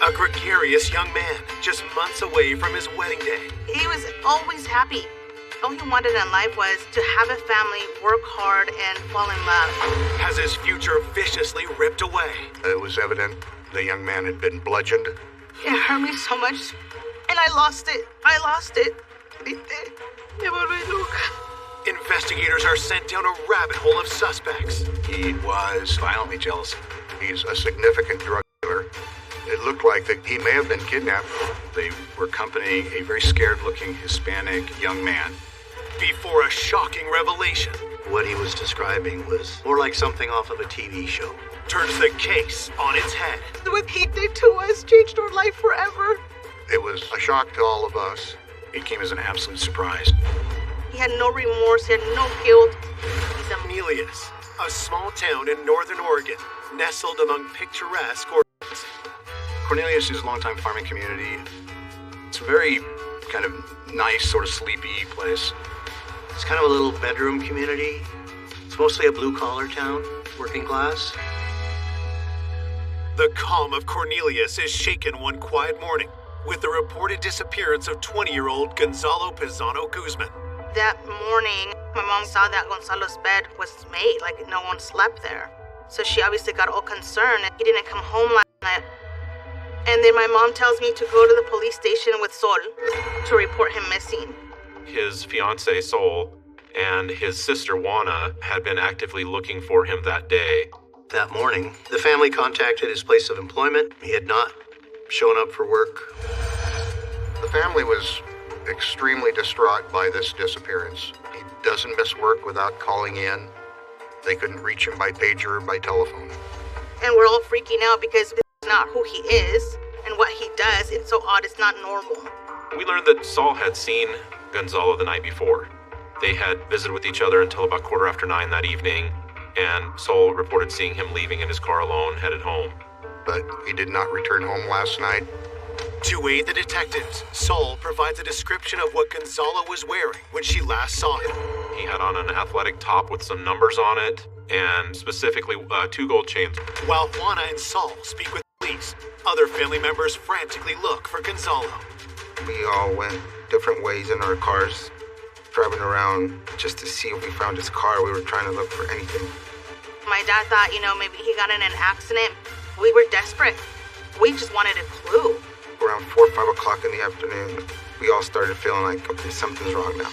A gregarious young man, just months away from his wedding day. He was always happy. All he wanted in life was to have a family, work hard, and fall in love. Has his future viciously ripped away. It was evident the young man had been bludgeoned. It hurt me so much, and I lost it. Grité. Me volví loca. Investigators are sent down a rabbit hole of suspects. He was violently jealous. He's a significant drug dealer. It looked like that he may have been kidnapped. They were accompanying a very scared-looking Hispanic young man. Before a shocking revelation. What he was describing was more like something off of a TV show. Turns the case on its head. What he did to us changed our life forever. It was a shock to all of us. It came as an absolute surprise. He had no remorse, he had no guilt. He's a Cornelius, a small town in northern Oregon, nestled among picturesque orchards. Cornelius is a longtime farming community. It's a very kind of nice, sort of sleepy place. It's kind of a little bedroom community. It's mostly a blue-collar town, working class. The calm of Cornelius is shaken one quiet morning with the reported disappearance of 20-year-old Gonzalo Pizano Guzman. That morning, my mom saw that Gonzalo's bed was made, like no one slept there. So she obviously got all concerned, and he didn't come home last night. And then my mom tells me to go to the police station with Sol to report him missing. His fiancée, Sol, and his sister, Juana, had been actively looking for him that day. That morning, the family contacted his place of employment. He had not shown up for work. The family was extremely distraught by this disappearance. He doesn't miss work without calling in. They couldn't reach him by pager or by telephone. And we're all freaking out because it's not who he is and what he does. It's so odd, it's not normal. We learned that Sol had seen Gonzalo the night before. They had visited with each other until about 9:15 that evening, and Sol reported seeing him leaving in his car alone, headed home. But he did not return home last night. To aid the detectives, Sol provides a description of what Gonzalo was wearing when she last saw him. He had on an athletic top with some numbers on it, and specifically 2 gold chains. While Juana and Sol speak with police, other family members frantically look for Gonzalo. We all went different ways in our cars, driving around just to see if we found his car. We were trying to look for anything. My dad thought, maybe he got in an accident. We were desperate. We just wanted a clue. Around 4 or 5 o'clock in the afternoon, we all started feeling like, okay, something's wrong now.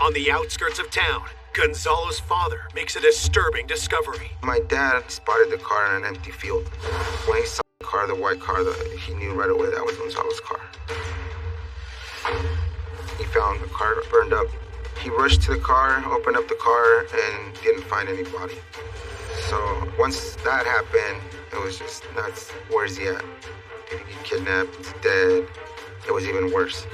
On the outskirts of town, Gonzalo's father makes a disturbing discovery. My dad spotted the car in an empty field. When he saw the car, the white car, he knew right away that was Gonzalo's car. He found the car burned up. He rushed to the car, opened up the car, and didn't find any body. So once that happened, it was just nuts. Where's he at? Did he get kidnapped? He's dead. It was even worse.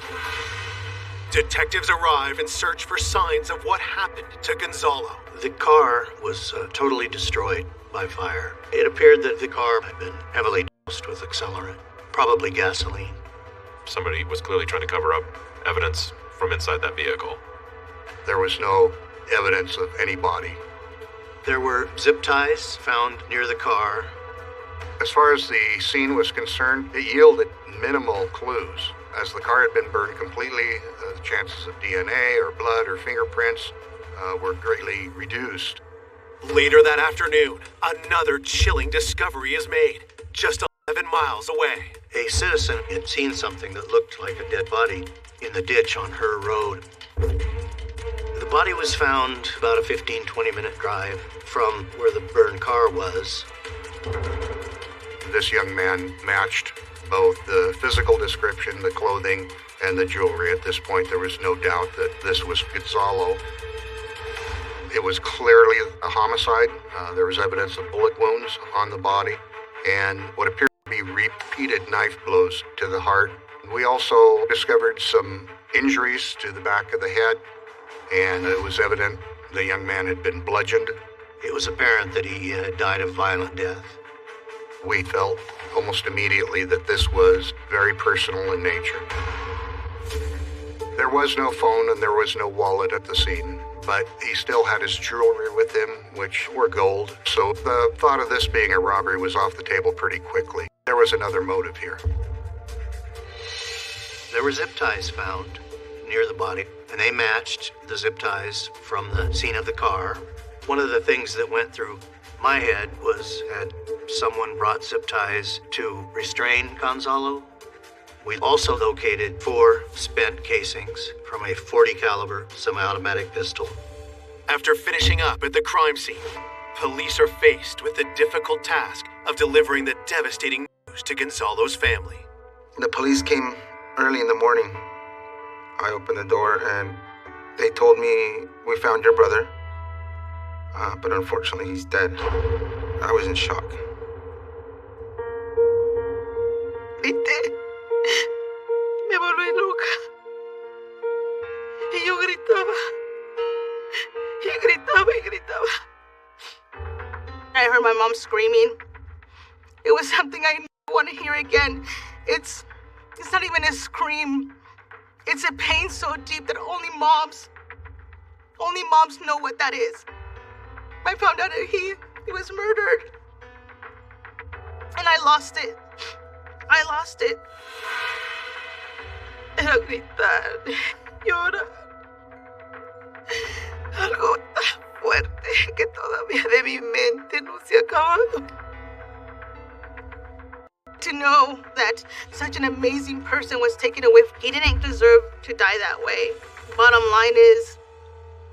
Detectives arrive and search for signs of what happened to Gonzalo. The car was totally destroyed by fire. It appeared that the car had been heavily doused with accelerant, probably gasoline. Somebody was clearly trying to cover up evidence from inside that vehicle. There was no evidence of any body. There were zip ties found near the car. As far as the scene was concerned, it yielded minimal clues. As the car had been burned completely, the chances of DNA or blood or fingerprints were greatly reduced. Later that afternoon, another chilling discovery is made, just 11 miles away. A citizen had seen something that looked like a dead body in the ditch on her road. The body was found about a 15-20 minute drive from where the burned car was. This young man matched both the physical description, the clothing, and the jewelry. At this point, there was no doubt that this was Gonzalo. It was clearly a homicide. There was evidence of bullet wounds on the body and what appeared to be repeated knife blows to the heart. We also discovered some injuries to the back of the head, and it was evident the young man had been bludgeoned. It was apparent that he had died a violent death. We felt almost immediately that this was very personal in nature. There was no phone and there was no wallet at the scene, but he still had his jewelry with him, which were gold. So the thought of this being a robbery was off the table pretty quickly. There there was another motive here. There were zip ties found near the body, and they matched the zip ties from the scene of the car. One of the things that went through my head was, had someone brought zip ties to restrain Gonzalo? We also located 4 spent casings from a .40 caliber semi-automatic pistol. After finishing up at the crime scene, police are faced with the difficult task of delivering the devastating news to Gonzalo's family. The police came early in the morning. I opened the door and they told me, we found your brother, but unfortunately he's dead. I was in shock. Grité. Me volví loca. Y yo gritaba. Y gritaba y gritaba. I heard my mom screaming. It was something I never want to hear again. It's not even a scream. It's a pain so deep that only moms know what that is. I found out that he was murdered. And I lost it. Era gritar, llorar. Algo tan fuerte que todavía de mi mente no se ha acabado. To know that such an amazing person was taken away, he didn't deserve to die that way. Bottom line is,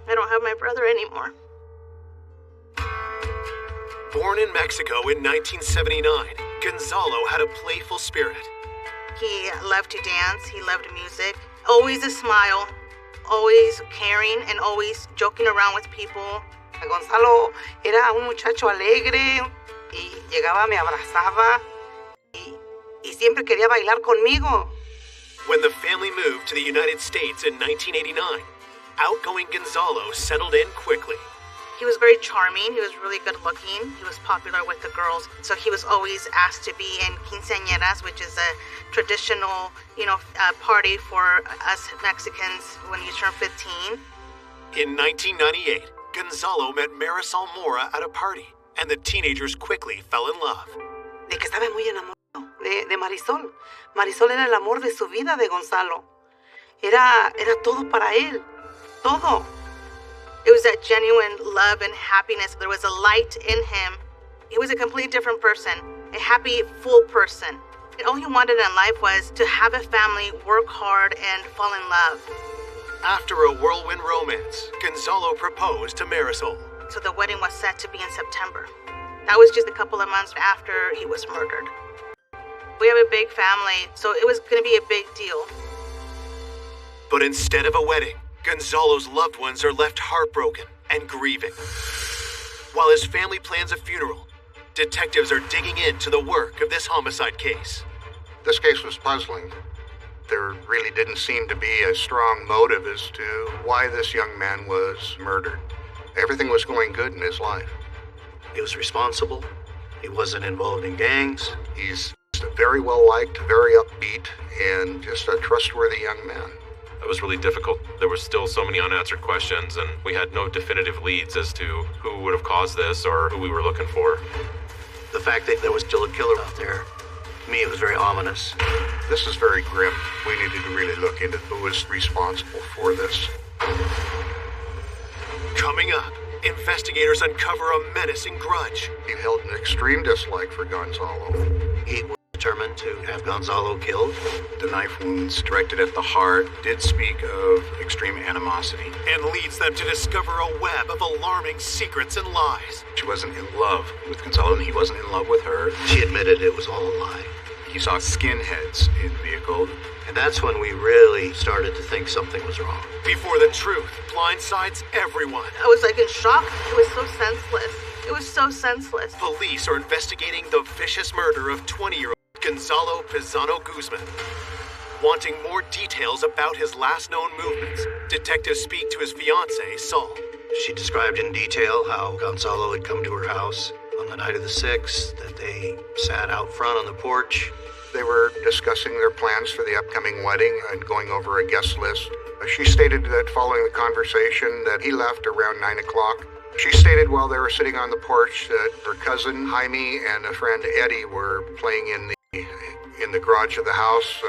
I don't have my brother anymore. Born in Mexico in 1979, Gonzalo had a playful spirit. He loved to dance, he loved music, always a smile, always caring, and always joking around with people. Gonzalo era un muchacho alegre y llegaba, me abrazaba y siempre quería bailar conmigo. When the family moved to the United States in 1989, outgoing Gonzalo settled in quickly. He was very charming, he was really good looking, he was popular with the girls, so he was always asked to be in quinceañeras, which is a traditional, party for us Mexicans when you turn 15. In 1998, Gonzalo met Marisol Mora at a party, and the teenagers quickly fell in love. De que estaba muy enamorado de Marisol. Marisol era el amor de su vida de Gonzalo. Era todo para él, todo. It was that genuine love and happiness. There was a light in him. He was a completely different person, a happy, full person. And all he wanted in life was to have a family, work hard, and fall in love. After a whirlwind romance, Gonzalo proposed to Marisol. So the wedding was set to be in September. That was just a couple of months after he was murdered. We have a big family, so it was going to be a big deal. But instead of a wedding, Gonzalo's loved ones are left heartbroken and grieving. While his family plans a funeral, detectives are digging into the work of this homicide case. This case was puzzling. There really didn't seem to be a strong motive as to why this young man was murdered. Everything was going good in his life. He was responsible. He wasn't involved in gangs. He's very well liked, very upbeat, and just a trustworthy young man. That was really difficult. There were still so many unanswered questions, and we had no definitive leads as to who would have caused this or who we were looking for. The fact that there was still a killer out there, to me, it was very ominous. This is very grim. We needed to really look into who was responsible for this. Coming up, investigators uncover a menacing grudge. He held an extreme dislike for Gonzalo. He was determined to have Gonzalo killed. The knife wounds directed at the heart did speak of extreme animosity. And leads them to discover a web of alarming secrets and lies. She wasn't in love with Gonzalo, and he wasn't in love with her. She admitted it was all a lie. He saw skinheads in the vehicle. And that's when we really started to think something was wrong. Before the truth blindsides everyone. I was in shock. It was so senseless. It was so senseless. Police are investigating the vicious murder of 20-year-old Gonzalo Pizano Guzman. Wanting more details about his last known movements, detectives speak to his fiancée, Saul. She described in detail how Gonzalo had come to her house on the night of the 6th, that they sat out front on the porch. They were discussing their plans for the upcoming wedding and going over a guest list. She stated that following the conversation that he left around 9 o'clock. She stated while they were sitting on the porch that her cousin Jaime and a friend Eddie were playing in the in the garage of the house,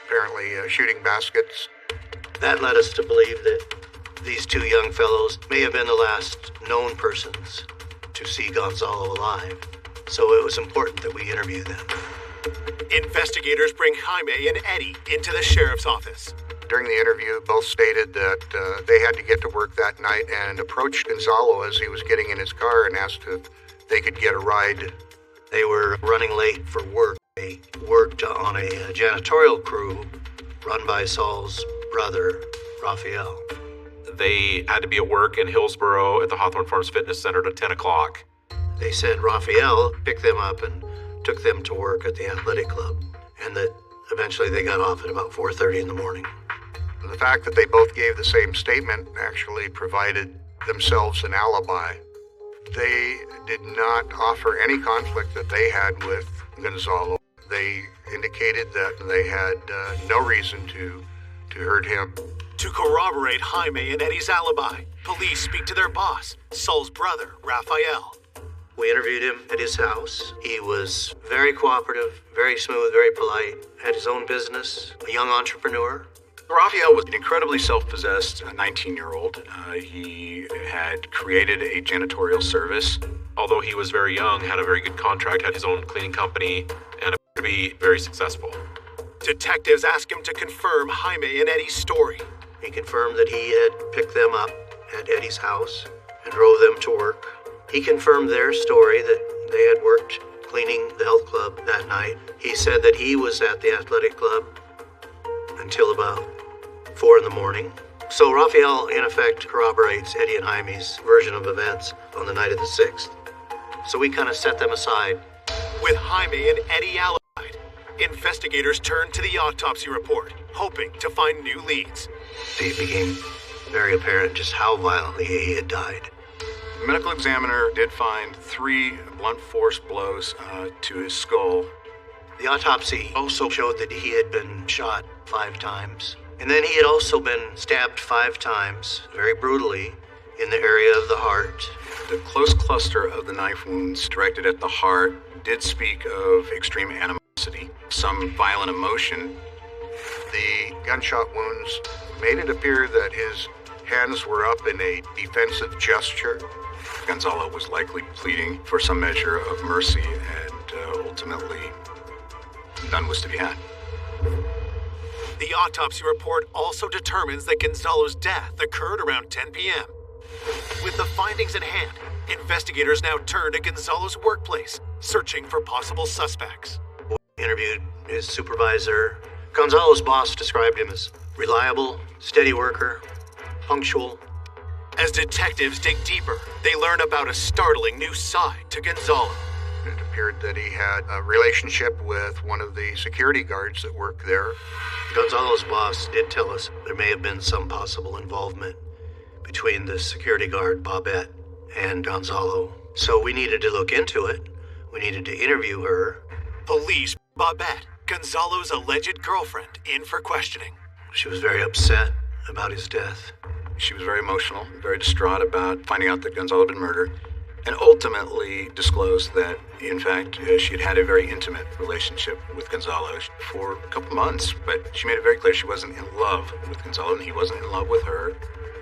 apparently shooting baskets. That led us to believe that these two young fellows may have been the last known persons to see Gonzalo alive. So it was important that we interview them. Investigators bring Jaime and Eddie into the sheriff's office. During the interview, both stated that they had to get to work that night and approached Gonzalo as he was getting in his car and asked if they could get a ride. They were running late for work. They worked on a janitorial crew run by Saul's brother, Raphael. They had to be at work in Hillsboro at the Hawthorne Farms Fitness Center at 10 o'clock. They said Raphael picked them up and took them to work at the athletic club, and that eventually they got off at about 4:30 in the morning. The fact that they both gave the same statement actually provided themselves an alibi. They did not offer any conflict that they had with Gonzalo. They indicated that they had no reason to hurt him. To corroborate Jaime and Eddie's alibi, police speak to their boss, Saul's brother, Raphael. We interviewed him at his house. He was very cooperative, very smooth, very polite, had his own business, a young entrepreneur. Raphael was an incredibly self-possessed 19-year-old. He had created a janitorial service. Although he was very young, had a very good contract, had his own cleaning company, and appeared to be very successful. Detectives ask him to confirm Jaime and Eddie's story. He confirmed that he had picked them up at Eddie's house and drove them to work. He confirmed their story that they had worked cleaning the health club that night. He said that he was at the athletic club until about 4 in the morning. So Raphael, in effect, corroborates Eddie and Jaime's version of events on the night of the 6th. So we kind of set them aside. With Jaime and Eddie alibied, investigators turn to the autopsy report, hoping to find new leads. It became very apparent just how violently he had died. The medical examiner did find 3 blunt force blows to his skull. The autopsy also showed that he had been shot 5 times. And then he had also been stabbed 5 times, very brutally, in the area of the heart. The close cluster of the knife wounds directed at the heart did speak of extreme animosity, some violent emotion. The gunshot wounds made it appear that his hands were up in a defensive gesture. Gonzalo was likely pleading for some measure of mercy, and ultimately, none was to be had. The autopsy report also determines that Gonzalo's death occurred around 10 p.m. With the findings in hand, investigators now turn to Gonzalo's workplace, searching for possible suspects. We interviewed his supervisor. Gonzalo's boss described him as reliable, steady worker, punctual. As detectives dig deeper, they learn about a startling new side to Gonzalo. It appeared that he had a relationship with one of the security guards that worked there. Gonzalo's boss did tell us there may have been some possible involvement between the security guard, Bobette, and Gonzalo. So we needed to look into it. We needed to interview her. Police Bobette, Gonzalo's alleged girlfriend, in for questioning. She was very upset about his death. She was very emotional, very distraught about finding out that Gonzalo had been murdered, and ultimately disclosed that, in fact, she had had a very intimate relationship with Gonzalo for a couple months, but she made it very clear she wasn't in love with Gonzalo, and he wasn't in love with her.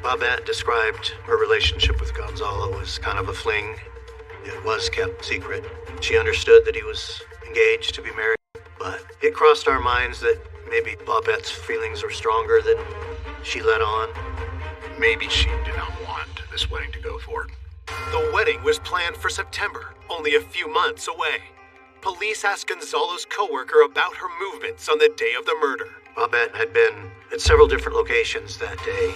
Bobette described her relationship with Gonzalo as kind of a fling. It was kept secret. She understood that he was engaged to be married, but it crossed our minds that maybe Bobette's feelings were stronger than she let on. Maybe she did not want this wedding to go forward. The wedding was planned for September, only a few months away. Police asked Gonzalo's coworker about her movements on the day of the murder. Bobette had been at several different locations that day,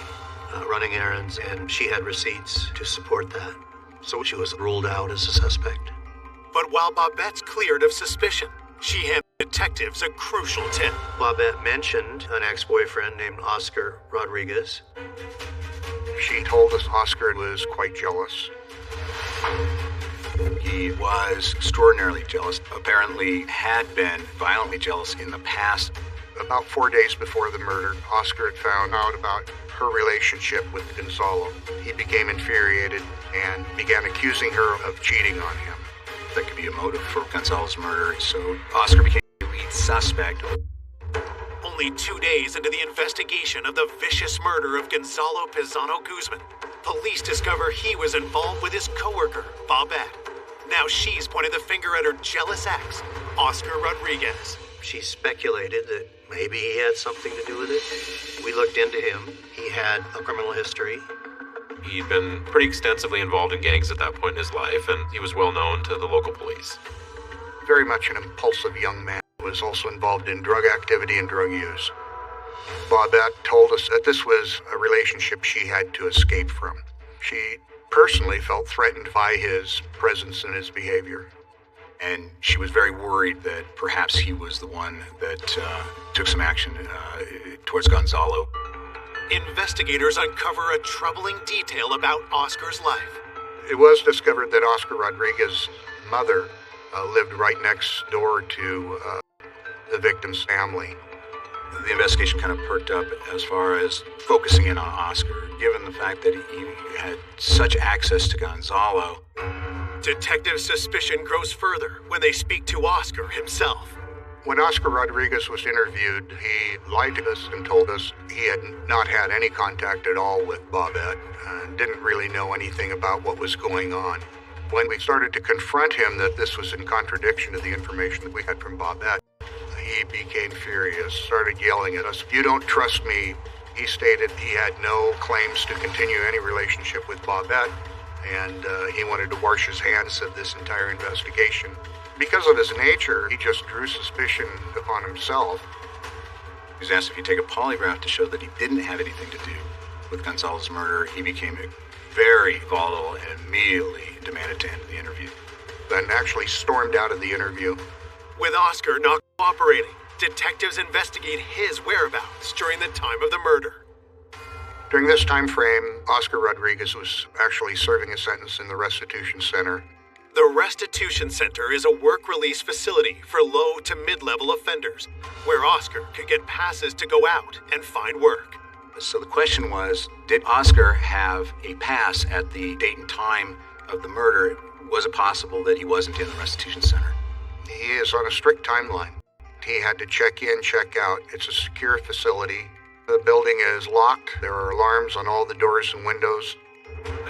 running errands, and she had receipts to support that. So she was ruled out as a suspect. But while Bobette's cleared of suspicion, she handed detectives a crucial tip. Bobette mentioned an ex-boyfriend named Oscar Rodriguez. She told us Oscar was quite jealous. He was extraordinarily jealous, apparently had been violently jealous in the past. About 4 days before the murder, Oscar had found out about her relationship with Gonzalo. He became infuriated and began accusing her of cheating on him. that could be a motive for Gonzalo's murder, so Oscar became the lead suspect. Only 2 days into the investigation of the vicious murder of Gonzalo Pizano Guzman, police discover he was involved with his coworker, Bobette. Now she's pointed the finger at her jealous ex, Oscar Rodriguez. She speculated that maybe he had something to do with it. We looked into him. He had a criminal history. He'd been pretty extensively involved in gangs at that point in his life, and he was well known to the local police. Very much an impulsive young man who was also involved in drug activity and drug use. Bobette told us that this was a relationship she had to escape from. She personally felt threatened by his presence and his behavior. And she was very worried that perhaps he was the one that took some action towards Gonzalo. Investigators uncover a troubling detail about Oscar's life. It was discovered that Oscar Rodriguez's mother lived right next door to the victim's family. The investigation kind of perked up as far as focusing in on Oscar, given the fact that he had such access to Gonzalo. Detective suspicion grows further when they speak to Oscar himself. When Oscar Rodriguez was interviewed, he lied to us and told us he had not had any contact at all with Bobette and didn't really know anything about what was going on. When we started to confront him that this was in contradiction to the information that we had from Bobette, he became furious, started yelling at us. "You don't trust me." He stated he had no claims to continue any relationship with Bobette, and he wanted to wash his hands of this entire investigation. Because of his nature, he just drew suspicion upon himself. He was asked if he'd take a polygraph to show that he didn't have anything to do with Gonzalo's murder. He became very volatile and immediately demanded to end the interview. Then actually stormed out of the interview. With Oscar not cooperating, detectives investigate his whereabouts during the time of the murder. During this time frame, Oscar Rodriguez was actually serving a sentence in the restitution center. The Restitution Center is a work-release facility for low to mid-level offenders, where Oscar could get passes to go out and find work. So the question was, did Oscar have a pass at the date and time of the murder? Was it possible that he wasn't in the restitution center? He is on a strict timeline. He had to check in, check out. It's a secure facility. The building is locked. There are alarms on all the doors and windows.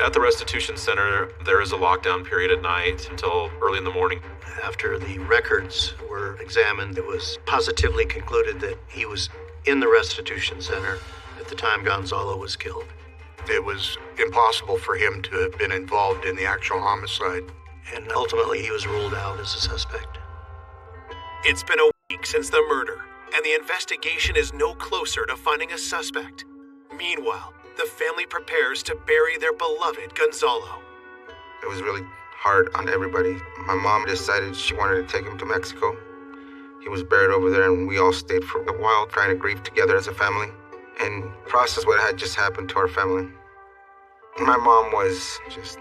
At the restitution center, there is a lockdown period at night until early in the morning. After the records were examined, it was positively concluded that he was in the restitution center at the time Gonzalo was killed. It was impossible for him to have been involved in the actual homicide. And ultimately, he was ruled out as a suspect. It's been a week since the murder, and the investigation is no closer to finding a suspect. Meanwhile, the family prepares to bury their beloved Gonzalo. It was really hard on everybody. My mom decided she wanted to take him to Mexico. He was buried over there, and we all stayed for a while trying to grieve together as a family and process what had just happened to our family. My mom was just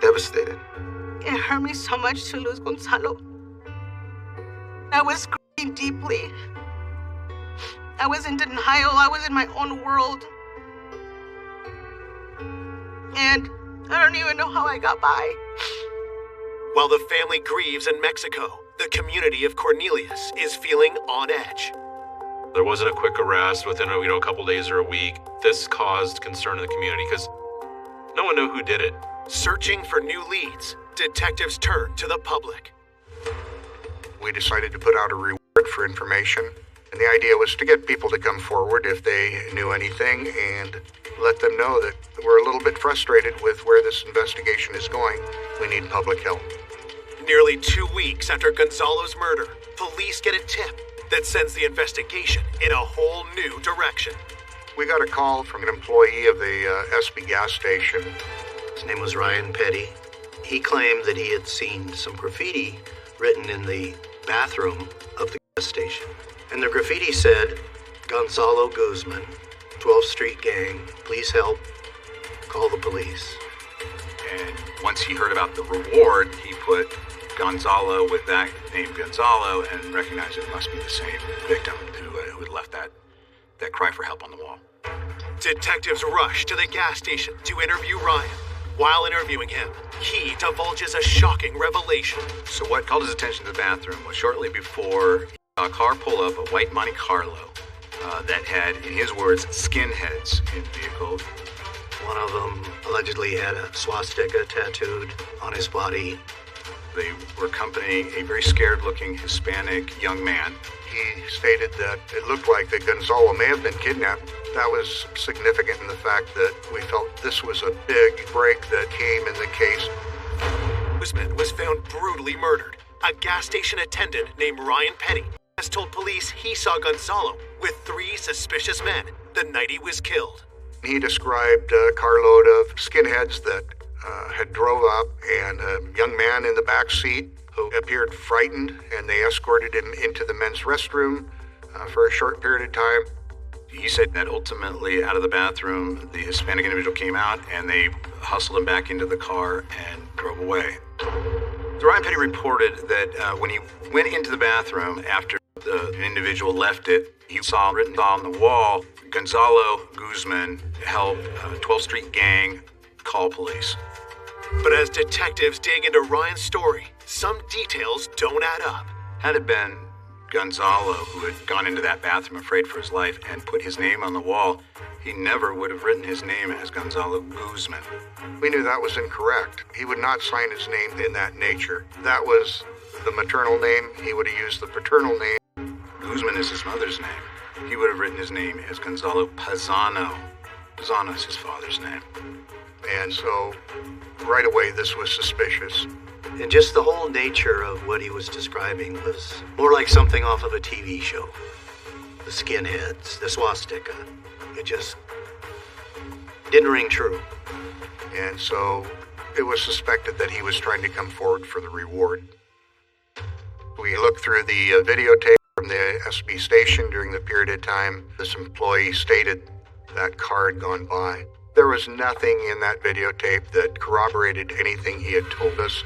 devastated. It hurt me so much to lose Gonzalo. I was grieving deeply. I was in denial. I was in my own world. And I don't even know how I got by. While the family grieves in Mexico, the community of Cornelius is feeling on edge. There wasn't a quick arrest within a couple days or a week. This caused concern in the community because no one knew who did it. Searching for new leads, detectives turn to the public. We decided to put out a reward for information, and the idea was to get people to come forward if they knew anything and let them know that we're a little bit frustrated with where this investigation is going. We need public help. Nearly 2 weeks after Gonzalo's murder, police get a tip that sends the investigation in a whole new direction. We got a call from an employee of the SB gas station. His name was Ryan Petty. He claimed that he had seen some graffiti written in the bathroom of the gas station. And the graffiti said, "Gonzalo Guzman, 12th Street Gang, please help, call the police." And once he heard about the reward, he put Gonzalo with that name Gonzalo and recognized it must be the same victim who had left that cry for help on the wall. Detectives rush to the gas station to interview Ryan. While interviewing him, he divulges a shocking revelation. So what called his attention to the bathroom was shortly before he saw a car pull up, a white Monte Carlo, that had, in his words, skinheads in the vehicle. One of them allegedly had a swastika tattooed on his body. They were accompanying a very scared-looking Hispanic young man. He stated that it looked like that Gonzalo may have been kidnapped. That was significant in the fact that we felt this was a big break that came in the case. Guzman was found brutally murdered. A gas station attendant named Ryan Petty has told police he saw Gonzalo with 3 suspicious men the night he was killed. He described a carload of skinheads that had drove up and a young man in the back seat who appeared frightened, and they escorted him into the men's restroom for a short period of time. He said that ultimately out of the bathroom, the Hispanic individual came out and they hustled him back into the car and drove away. Ryan Petty reported that when he went into the bathroom after the individual left it, he saw written on the wall, Gonzalo Guzman help 12th Street gang call police. But as detectives dig into Ryan's story, some details don't add up. Had it been Gonzalo who had gone into that bathroom afraid for his life and put his name on the wall, he never would have written his name as Gonzalo Guzman. We knew that was incorrect. He would not sign his name in that nature. That was the maternal name. He would have used the paternal name. Guzman is his mother's name. He would have written his name as Gonzalo Pazano. Pazano is his father's name. And so, right away, this was suspicious. And just the whole nature of what he was describing was more like something off of a TV show. The skinheads, the swastika. It just didn't ring true. And so, it was suspected that he was trying to come forward for the reward. We looked through the videotape from the SB station during the period of time this employee stated that car had gone by. There was nothing in that videotape that corroborated anything he had told us.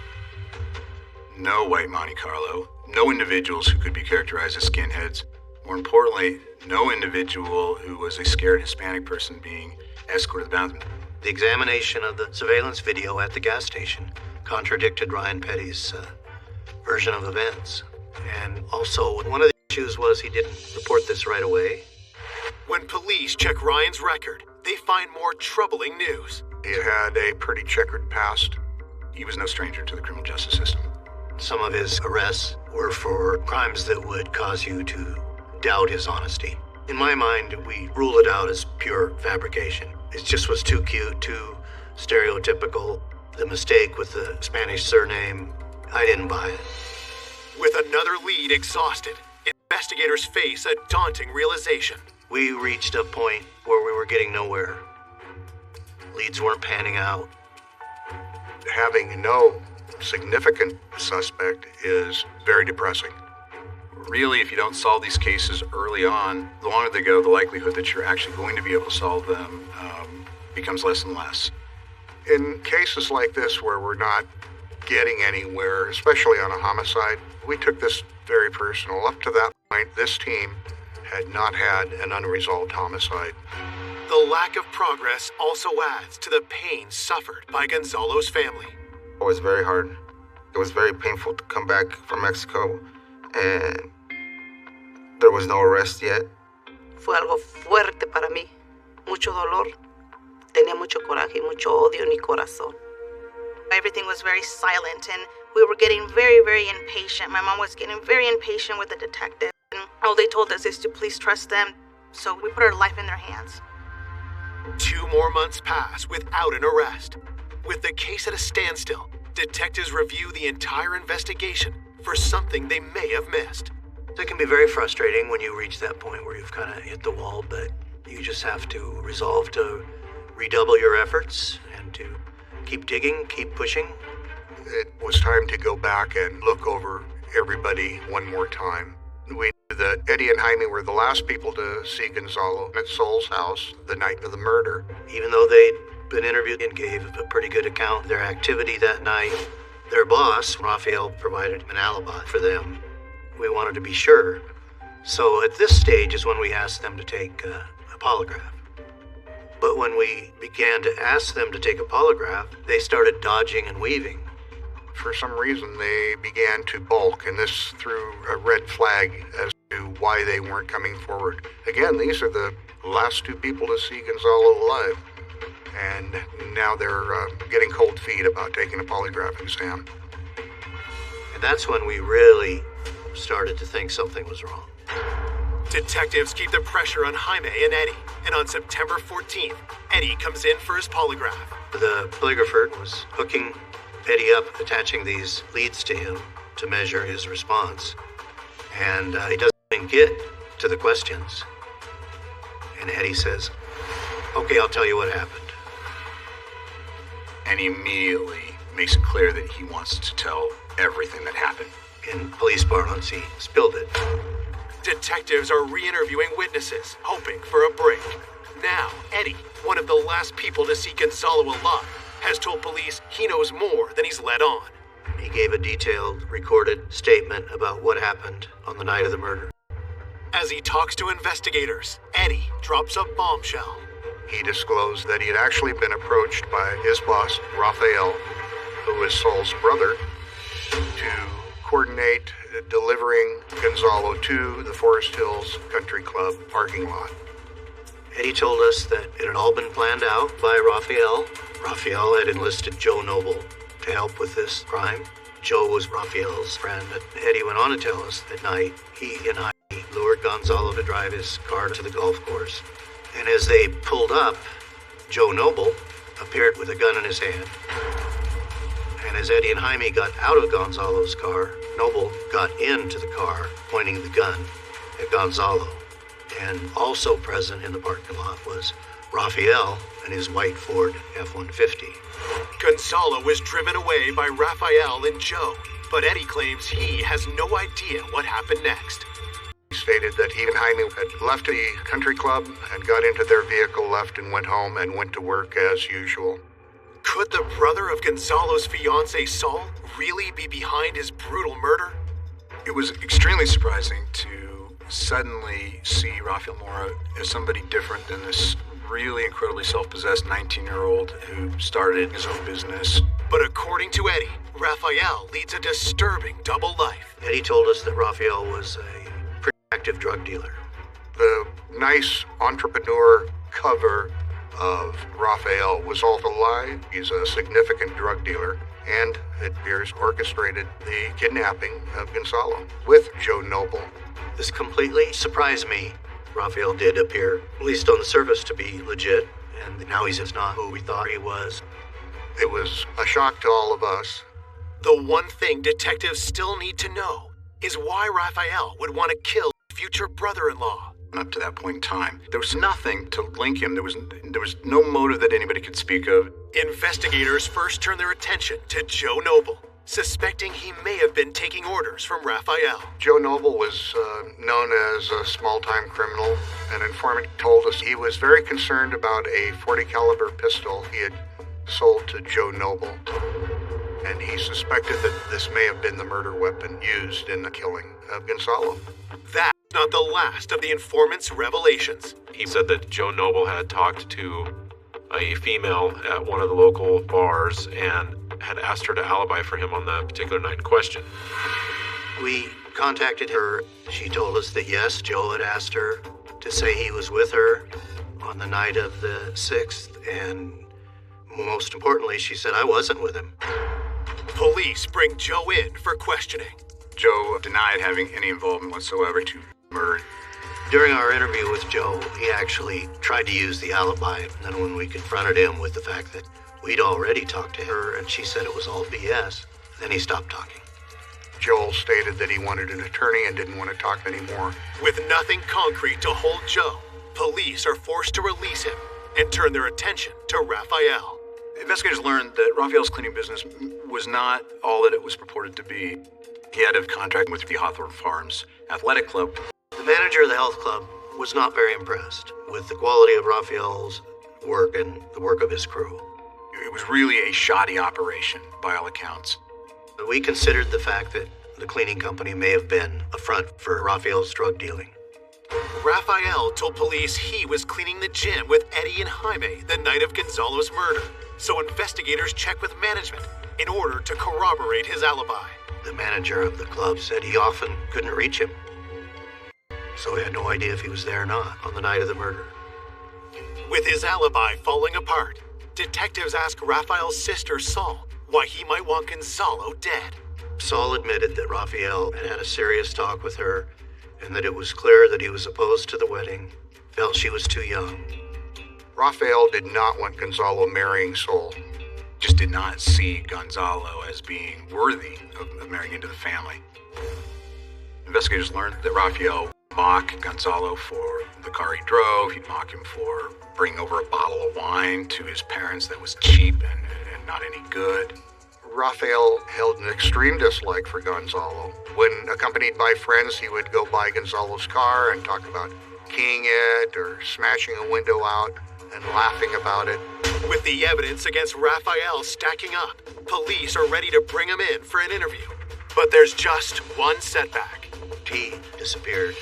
No white Monte Carlo, no individuals who could be characterized as skinheads. More importantly, no individual who was a scared Hispanic person being escorted to the bathroom. The examination of the surveillance video at the gas station contradicted Ryan Petty's version of events. And also, one of the issues was he didn't report this right away. When police check Ryan's record, they find more troubling news. He had a pretty checkered past. He was no stranger to the criminal justice system. Some of his arrests were for crimes that would cause you to doubt his honesty. In my mind, we rule it out as pure fabrication. It just was too cute, too stereotypical. The mistake with the Spanish surname, I didn't buy it. With another lead exhausted, investigators face a daunting realization. We reached a point where we were getting nowhere. Leads weren't panning out. Having no significant suspect is very depressing. Really, if you don't solve these cases early on, the longer they go, the likelihood that you're actually going to be able to solve them becomes less and less. In cases like this where we're not getting anywhere, especially on a homicide, we took this very personal. Up to that point, this team had not had an unresolved homicide. The lack of progress also adds to the pain suffered by Gonzalo's family. It was very hard. It was very painful to come back from Mexico and there was no arrest yet. Fue algo fuerte para mí. Mucho dolor. Tenía mucho coraje y mucho odio en mi corazón. Everything was very silent, and we were getting very, very impatient. My mom was getting very impatient with the detective. And all they told us is to please trust them, so we put our life in their hands. 2 more months pass without an arrest. With the case at a standstill, detectives review the entire investigation for something they may have missed. It can be very frustrating when you reach that point where you've kind of hit the wall, but you just have to resolve to redouble your efforts and to keep digging, keep pushing. It was time to go back and look over everybody one more time. We knew that Eddie and Jaime were the last people to see Gonzalo at Sol's house the night of the murder. Even though they'd been interviewed and gave a pretty good account of their activity that night, their boss, Rafael, provided an alibi for them. We wanted to be sure. So at this stage is when we asked them to take a polygraph. But when we began to ask them to take a polygraph, they started dodging and weaving. For some reason, they began to balk, and this threw a red flag as to why they weren't coming forward. Again, these are the last two people to see Gonzalo alive, and now they're getting cold feet about taking a polygraph exam. And that's when we really started to think something was wrong. Detectives keep the pressure on Jaime and Eddie, and on September 14th, Eddie comes in for his polygraph. The polygrapher was hooking Eddie up, attaching these leads to him to measure his response. And he doesn't even get to the questions. And Eddie says, "Okay, I'll tell you what happened." And he immediately makes it clear that he wants to tell everything that happened. In police parlance, he spilled it. Detectives are re-interviewing witnesses, hoping for a break. Now, Eddie, one of the last people to see Gonzalo alive, has told police he knows more than he's let on. He gave a detailed, recorded statement about what happened on the night of the murder. As he talks to investigators, Eddie drops a bombshell. He disclosed that he had actually been approached by his boss, Rafael, who is Saul's brother, to coordinate delivering Gonzalo to the Forest Hills Country Club parking lot. Eddie told us that it had all been planned out by Rafael. Rafael had enlisted Joe Noble to help with this crime. Joe was Rafael's friend. Eddie went on to tell us that night he and I lured Gonzalo to drive his car to the golf course. And as they pulled up, Joe Noble appeared with a gun in his hand. And as Eddie and Jaime got out of Gonzalo's car, Noble got into the car, pointing the gun at Gonzalo. And also present in the parking lot was Rafael and his white Ford F-150. Gonzalo was driven away by Rafael and Joe, but Eddie claims he has no idea what happened next. He stated that he and Jaime had left the country club and got into their vehicle, left and went home and went to work as usual. Could the brother of Gonzalo's fiancée, Saul, really be behind his brutal murder? It was extremely surprising to suddenly see Rafael Mora as somebody different than this really incredibly self-possessed 19-year-old who started his own business. But according to Eddie, Rafael leads a disturbing double life. Eddie told us that Rafael was a pretty active drug dealer. The nice entrepreneur cover of Rafael was all a lie. He's a significant drug dealer, and it appears orchestrated the kidnapping of Gonzalo with Joe Noble. This completely surprised me. Rafael did appear, at least on the surface, to be legit, and now he's just not who we thought he was. It was a shock to all of us. The one thing detectives still need to know is why Rafael would want to kill his future brother-in-law. Up to that point in time, there was nothing to link him. There was no motive that anybody could speak of. Investigators first turn their attention to Joe Noble, suspecting he may have been taking orders from Rafael. Joe Noble was known as a small-time criminal. An informant told us he was very concerned about a .40 caliber pistol he had sold to Joe Noble, and he suspected that this may have been the murder weapon used in the killing of Gonzalo. That's not the last of the informant's revelations. He said that Joe Noble had talked to a female at one of the local bars and had asked her to alibi for him on the particular night in question. We contacted her. She told us that yes, Joe had asked her to say he was with her on the night of the 6th, and most importantly, she said I wasn't with him. Police bring Joe in for questioning. Joe denied having any involvement whatsoever to murder. During our interview with Joe, he actually tried to use the alibi, and then when we confronted him with the fact that we'd already talked to her and she said it was all BS, then he stopped talking. Joel stated that he wanted an attorney and didn't want to talk anymore. With nothing concrete to hold Joe, police are forced to release him and turn their attention to Rafael. Investigators learned that Rafael's cleaning business was not all that it was purported to be. He had a contract with the Hawthorne Farms Athletic Club. The manager of the health club was not very impressed with the quality of Rafael's work and the work of his crew. It was really a shoddy operation, by all accounts. We considered the fact that the cleaning company may have been a front for Rafael's drug dealing. Raphael told police he was cleaning the gym with Eddie and Jaime the night of Gonzalo's murder, so investigators checked with management in order to corroborate his alibi. The manager of the club said he often couldn't reach him, so we had no idea if he was there or not on the night of the murder. With his alibi falling apart, detectives asked Raphael's sister, Saul, why he might want Gonzalo dead. Saul admitted that Raphael had had a serious talk with her and that it was clear that he was opposed to the wedding, felt she was too young. Raphael did not want Gonzalo marrying Sol. Just did not see Gonzalo as being worthy of marrying into the family. Investigators learned that Raphael would mock Gonzalo for the car he drove. He'd mock him for bringing over a bottle of wine to his parents that was cheap and not any good. Raphael held an extreme dislike for Gonzalo. When accompanied by friends, he would go by Gonzalo's car and talk about keying it or smashing a window out and laughing about it. With the evidence against Raphael stacking up, police are ready to bring him in for an interview. But there's just one setback. T disappeared.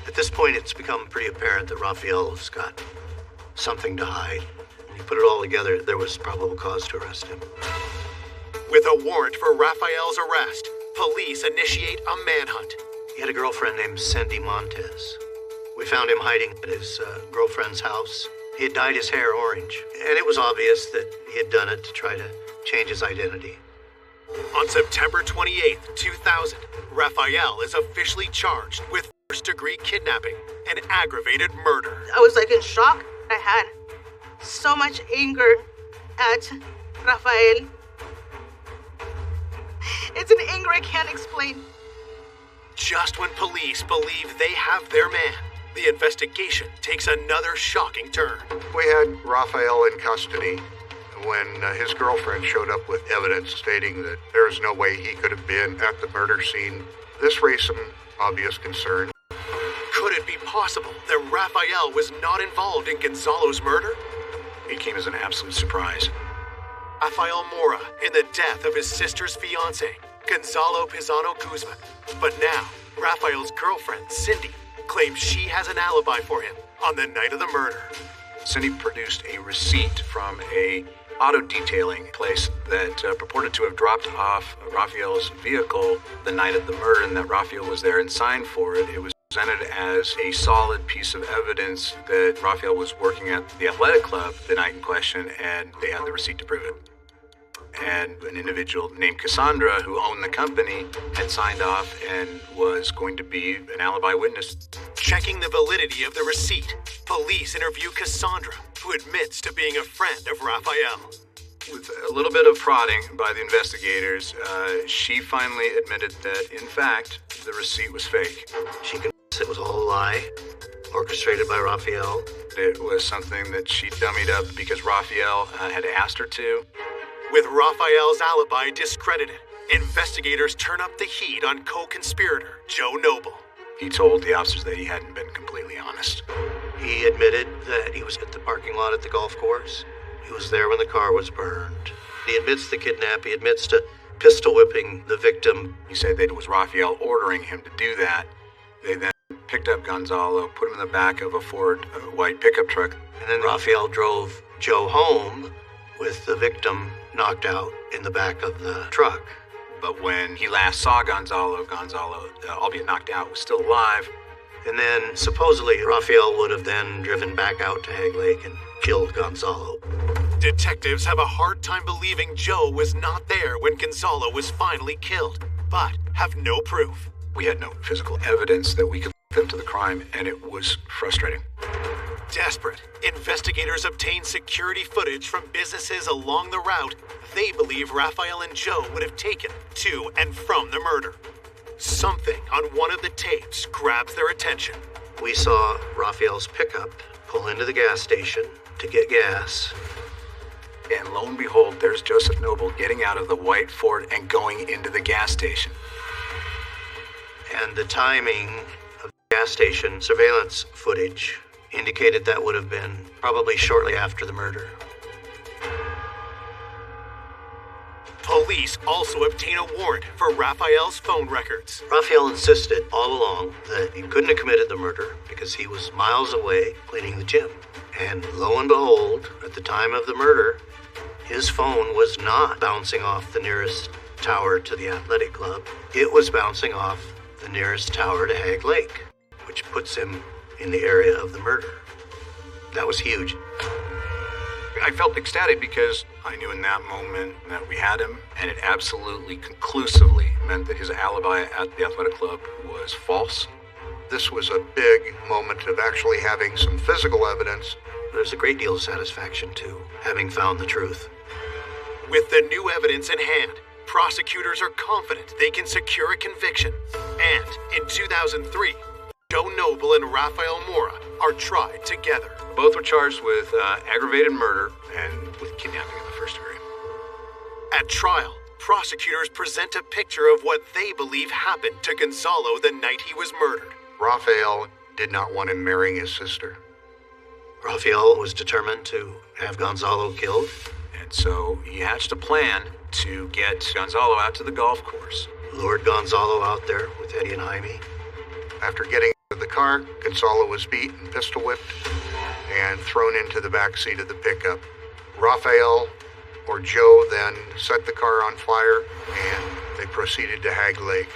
At this point, it's become pretty apparent that Raphael's got something to hide. When you put it all together, there was probable cause to arrest him. With a warrant for Raphael's arrest, police initiate a manhunt. He had a girlfriend named Cindy Montez. We found him hiding at his girlfriend's house. He had dyed his hair orange, and it was obvious that he had done it to try to change his identity. On September 28, 2000, Raphael is officially charged with first-degree kidnapping and aggravated murder. I was like in shock. I had so much anger at Rafael. It's an anger I can't explain. Just when police believe they have their man, the investigation takes another shocking turn. We had Raphael in custody when his girlfriend showed up with evidence stating that there is no way he could have been at the murder scene. This raised some obvious concern. Could it be possible that Raphael was not involved in Gonzalo's murder? It came as an absolute surprise. Rafael Mora in the death of his sister's fiancé, Gonzalo Pizano Guzman. But now, Raphael's girlfriend, Cindy, claims she has an alibi for him on the night of the murder. Cindy produced a receipt from a auto detailing place that purported to have dropped off Raphael's vehicle the night of the murder, and that Raphael was there and signed for it. It was presented as a solid piece of evidence that Raphael was working at the athletic club the night in question, and they had the receipt to prove it. And an individual named Cassandra, who owned the company, had signed off and was going to be an alibi witness. Checking the validity of the receipt, police interview Cassandra, who admits to being a friend of Raphael. With a little bit of prodding by the investigators, she finally admitted that, in fact, the receipt was fake. She confessed it was all a lie, orchestrated by Raphael. It was something that she dummied up because Raphael had asked her to. With Raphael's alibi discredited, investigators turn up the heat on co-conspirator Joe Noble. He told the officers that he hadn't been completely honest. He admitted that he was at the parking lot at the golf course. He was there when the car was burned. He admits the kidnap. He admits to pistol whipping the victim. He said that it was Raphael ordering him to do that. They then picked up Gonzalo, put him in the back of a Ford white pickup truck. And then Raphael drove Joe home with the victim knocked out in the back of the truck. But when he last saw Gonzalo, albeit knocked out, was still alive. And then supposedly Raphael would have then driven back out to Hag Lake and killed Gonzalo. Detectives have a hard time believing Joe was not there when Gonzalo was finally killed, but have no proof. We had no physical evidence that we could link them to the crime, and it was frustrating. Desperate, investigators obtain security footage from businesses along the route they believe Raphael and Joe would have taken to and from the murder. Something on one of the tapes grabs their attention. We saw Raphael's pickup pull into the gas station to get gas. And lo and behold, there's Joseph Noble getting out of the white Ford and going into the gas station. And the timing of the gas station surveillance footage indicated that would have been probably shortly after the murder. Police also obtain a warrant for Raphael's phone records. Raphael insisted all along that he couldn't have committed the murder because he was miles away cleaning the gym. And lo and behold, at the time of the murder, his phone was not bouncing off the nearest tower to the athletic club. It was bouncing off the nearest tower to Hag Lake, which puts him in the area of the murder. That was huge. I felt ecstatic because I knew in that moment that we had him, and it absolutely conclusively meant that his alibi at the athletic club was false. This was a big moment of actually having some physical evidence. There's a great deal of satisfaction, too, having found the truth. With the new evidence in hand, prosecutors are confident they can secure a conviction. And in 2003, Joe Noble and Rafael Mora are tried together. Both were charged with aggravated murder and with kidnapping in the first degree. At trial, prosecutors present a picture of what they believe happened to Gonzalo the night he was murdered. Rafael did not want him marrying his sister. Rafael was determined to have Gonzalo killed. And so he hatched a plan to get Gonzalo out to the golf course. Lured Gonzalo out there with Eddie and Jaime. After getting into the car, Gonzalo was beat and pistol whipped and thrown into the back seat of the pickup. Rafael or Joe then set the car on fire and they proceeded to Hag Lake.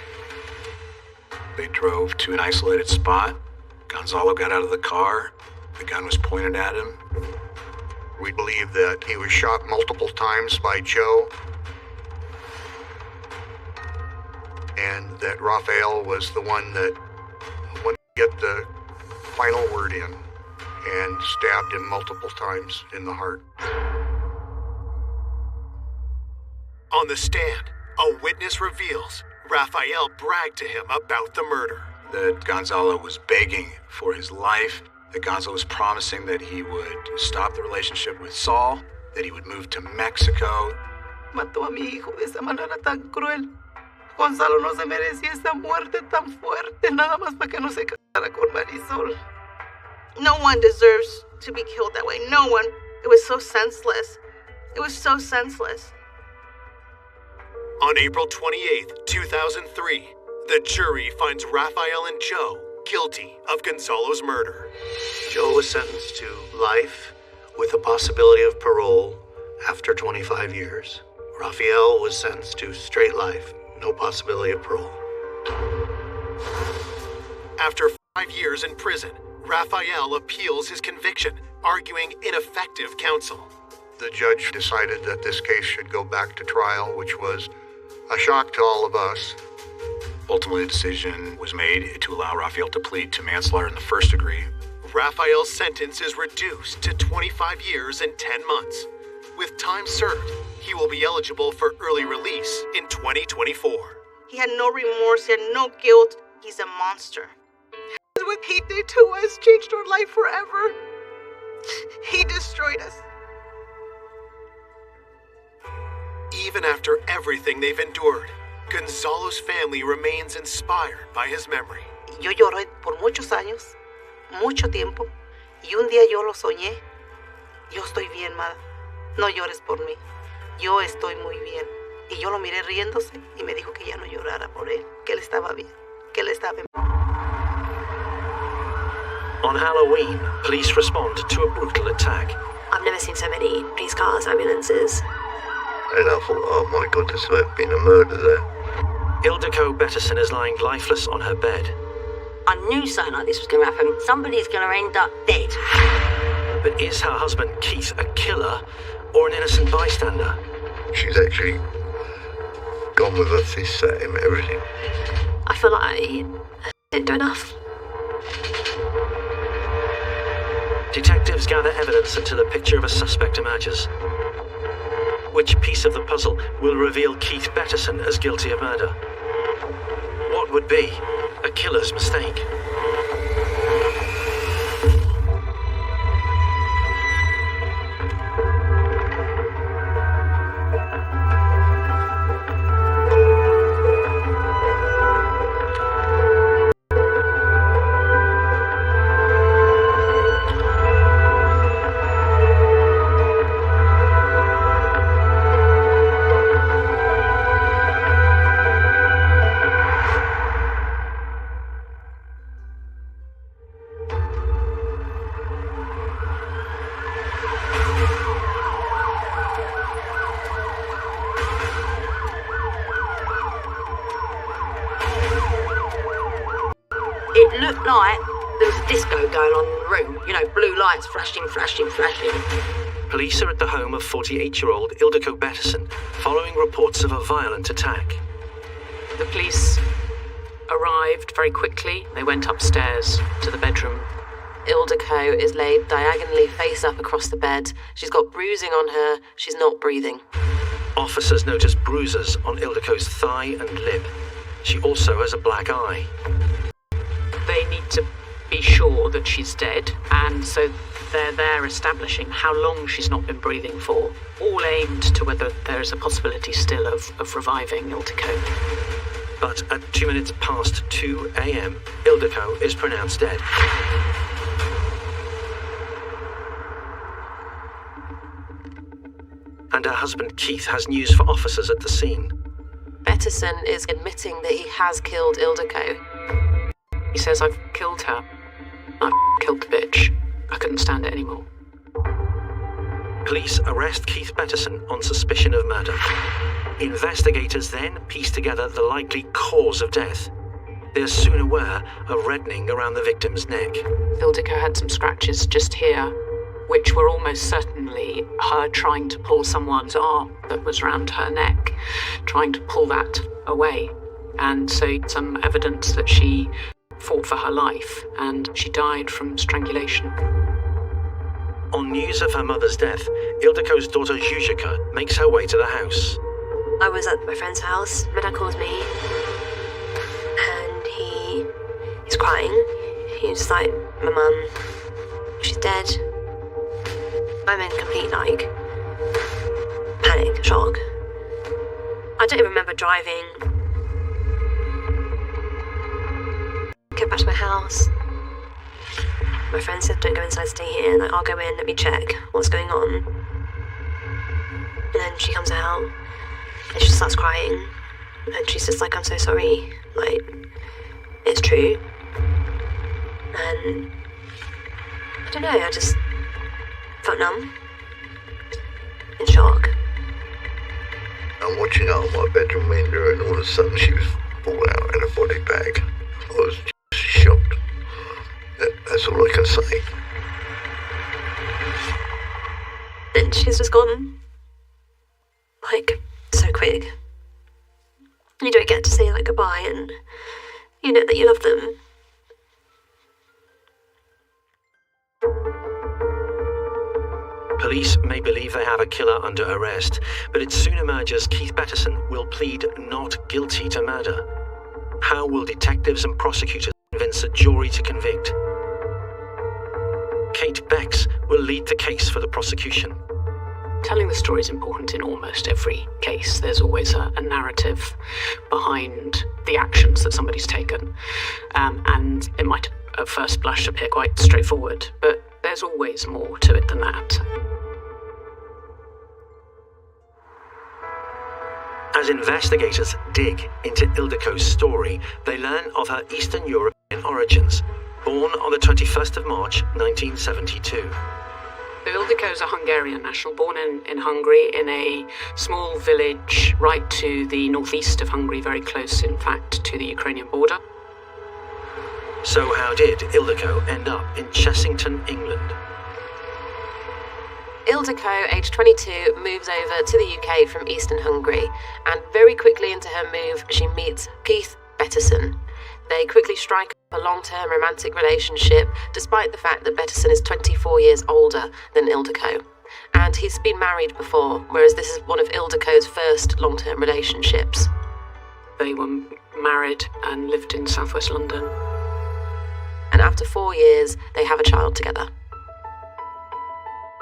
They drove to an isolated spot. Gonzalo got out of the car. The gun was pointed at him. We believe that he was shot multiple times by Joe and that Rafael was the one that went to get the final word in and stabbed him multiple times in the heart. On the stand, a witness reveals Rafael bragged to him about the murder. That Gonzalo was begging for his life, that Gonzalo was promising that he would stop the relationship with Saul, that he would move to Mexico. Mató a mi hijo de esa manera tan cruel. Gonzalo no se merecía esa muerte tan fuerte, nada más para que no se casara con Marisol. No one deserves to be killed that way. No one. It was so senseless. It was so senseless. On April 28th, 2003, the jury finds Rafael and Joe guilty of Gonzalo's murder. Joe was sentenced to life with a possibility of parole after 25 years. Rafael was sentenced to straight life, no possibility of parole. After 5 years in prison, Rafael appeals his conviction, arguing ineffective counsel. The judge decided that this case should go back to trial, which was a shock to all of us. Ultimately, a decision was made to allow Rafael to plead to manslaughter in the first degree. Rafael's sentence is reduced to 25 years and 10 months. With time served, he will be eligible for early release in 2024. He had no remorse, he had no guilt. He's a monster. What he did to us changed our life forever. He destroyed us. Even after everything they've endured, Gonzalo's family remains inspired by his memory. Yo lloré por muchos años, mucho tiempo, y un día yo lo soñé. Yo estoy bien, Mada. No llores por mí. Yo estoy muy bien. Y yo lo miré riéndose y me dijo que ya no llorara por él, que él estaba bien, que él estaba bien. On Halloween, police respond to a brutal attack. I've never seen so many police cars, ambulances. And I thought, oh my goodness, there might have been a murder there. Ildiko Betterson is lying lifeless on her bed. I knew something like this was going to happen. Somebody's going to end up dead. But is her husband Keith a killer or an innocent bystander? She's actually gone with us, he's set him, everything. I feel like I didn't do enough. Detectives gather evidence until a picture of a suspect emerges. Which piece of the puzzle will reveal Keith Betterson as guilty of murder? What would be a killer's mistake? light, there was a disco going on in the room. You know, blue lights flashing, flashing, flashing. Police are at the home of 48-year-old Ildiko Betterson following reports of a violent attack. The police arrived very quickly. They went upstairs to the bedroom. Ildiko is laid diagonally face up across the bed. She's got bruising on her. She's not breathing. Officers notice bruises on Ildiko's thigh and lip. She also has a black eye. They need to be sure that she's dead, and so they're there establishing how long she's not been breathing for, all aimed to whether there is a possibility still of reviving Ildiko. But at 2 minutes past 2 a.m., Ildiko is pronounced dead. And her husband Keith has news for officers at the scene. Betterson is admitting that he has killed Ildiko. He says, I've killed her. I've killed the bitch. I couldn't stand it anymore. Police arrest Keith Betterson on suspicion of murder. Investigators then piece together the likely cause of death. They're soon aware of reddening around the victim's neck. Ildiko had some scratches just here, which were almost certainly her trying to pull someone's arm that was around her neck, trying to pull that away. And so some evidence that she fought for her life, and she died from strangulation. On news of her mother's death, Ildiko's daughter Zuzika makes her way to the house. I was at my friend's house. My dad calls me, and he's crying. He's like, my mum, she's dead. I'm in complete, panic, shock. I don't even remember driving. Get back to my house. My friend said, don't go inside, stay here. Like, I'll go in, let me check what's going on. And then she comes out, and she starts crying. And she's just like, I'm so sorry. Like, it's true. And I don't know, I just felt numb, in shock. I'm watching out my bedroom window, and all of a sudden she was pulled out in a body bag. I was just shocked. That's all I can say. And she's just gone. Like, so quick. You don't get to say, like, goodbye, and you know that you love them. Police may believe they have a killer under arrest, but it soon emerges Keith Betterson will plead not guilty to murder. How will detectives and prosecutors convince a jury to convict? Kate Becks will lead the case for the prosecution. Telling the story is important in almost every case. There's always a narrative behind the actions that somebody's taken. And it might at first blush appear quite straightforward, but there's always more to it than that. As investigators dig into Ildiko's story, they learn of her Eastern European origins, born on the 21st of March, 1972. Ildiko's a Hungarian national, born in Hungary, in a small village right to the northeast of Hungary, very close, in fact, to the Ukrainian border. So how did Ildiko end up in Chessington, England? Ildiko, aged 22, moves over to the UK from Eastern Hungary, and very quickly into her move, she meets Keith Betterson. They quickly strike up a long-term romantic relationship, despite the fact that Betterson is 24 years older than Ildiko. And he's been married before, whereas this is one of Ildiko's first long-term relationships. They were married and lived in southwest London. And after 4 years, they have a child together.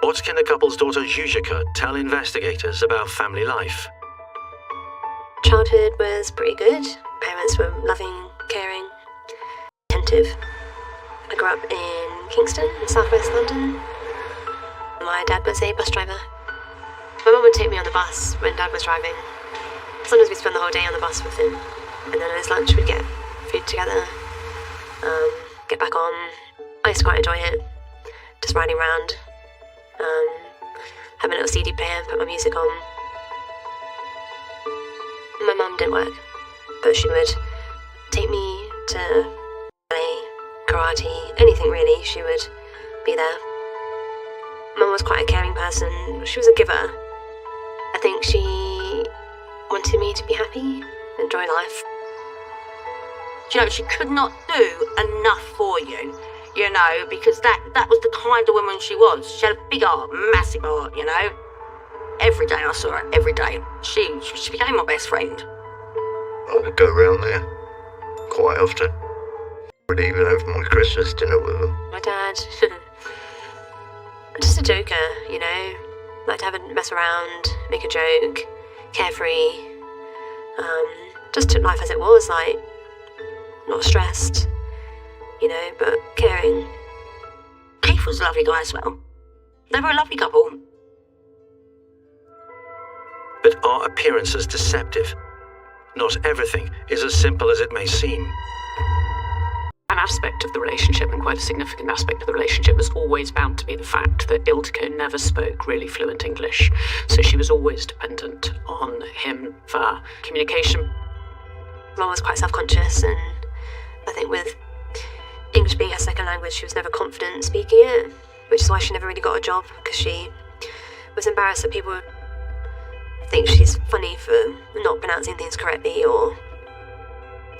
What can the couple's daughter Zuzika tell investigators about family life? Childhood was pretty good. Parents were loving, caring, attentive. I grew up in Kingston, in southwest London. My dad was a bus driver. My mum would take me on the bus when Dad was driving. Sometimes we'd spend the whole day on the bus with him. And then at his lunch we'd get food together, get back on. I used to quite enjoy it. Just riding around. Have a little CD player and put my music on. My mum didn't work, but she would take me to play karate, anything really, she would be there. Mum was quite a caring person. She was a giver. I think she wanted me to be happy, enjoy life. You know, she could not do enough for you, you know, because that was the kind of woman she was. She had a big heart, massive heart, you know. Every day I saw her, every day. She became my best friend. I would go round there quite often. Would even have my Christmas dinner with her. My dad, just a joker, you know. Like to have a mess around, make a joke, carefree. Just took life as it was, like, not stressed, you know, but caring. Keith was a lovely guy as well. They were a lovely couple. But are appearances deceptive? Not everything is as simple as it may seem. An aspect of the relationship, and quite a significant aspect of the relationship, was always bound to be the fact that Ildiko never spoke really fluent English, so she was always dependent on him for communication. Mum was quite self-conscious, and I think with English being her second language, she was never confident speaking it, which is why she never really got a job, because she was embarrassed that people would think she's funny for not pronouncing things correctly or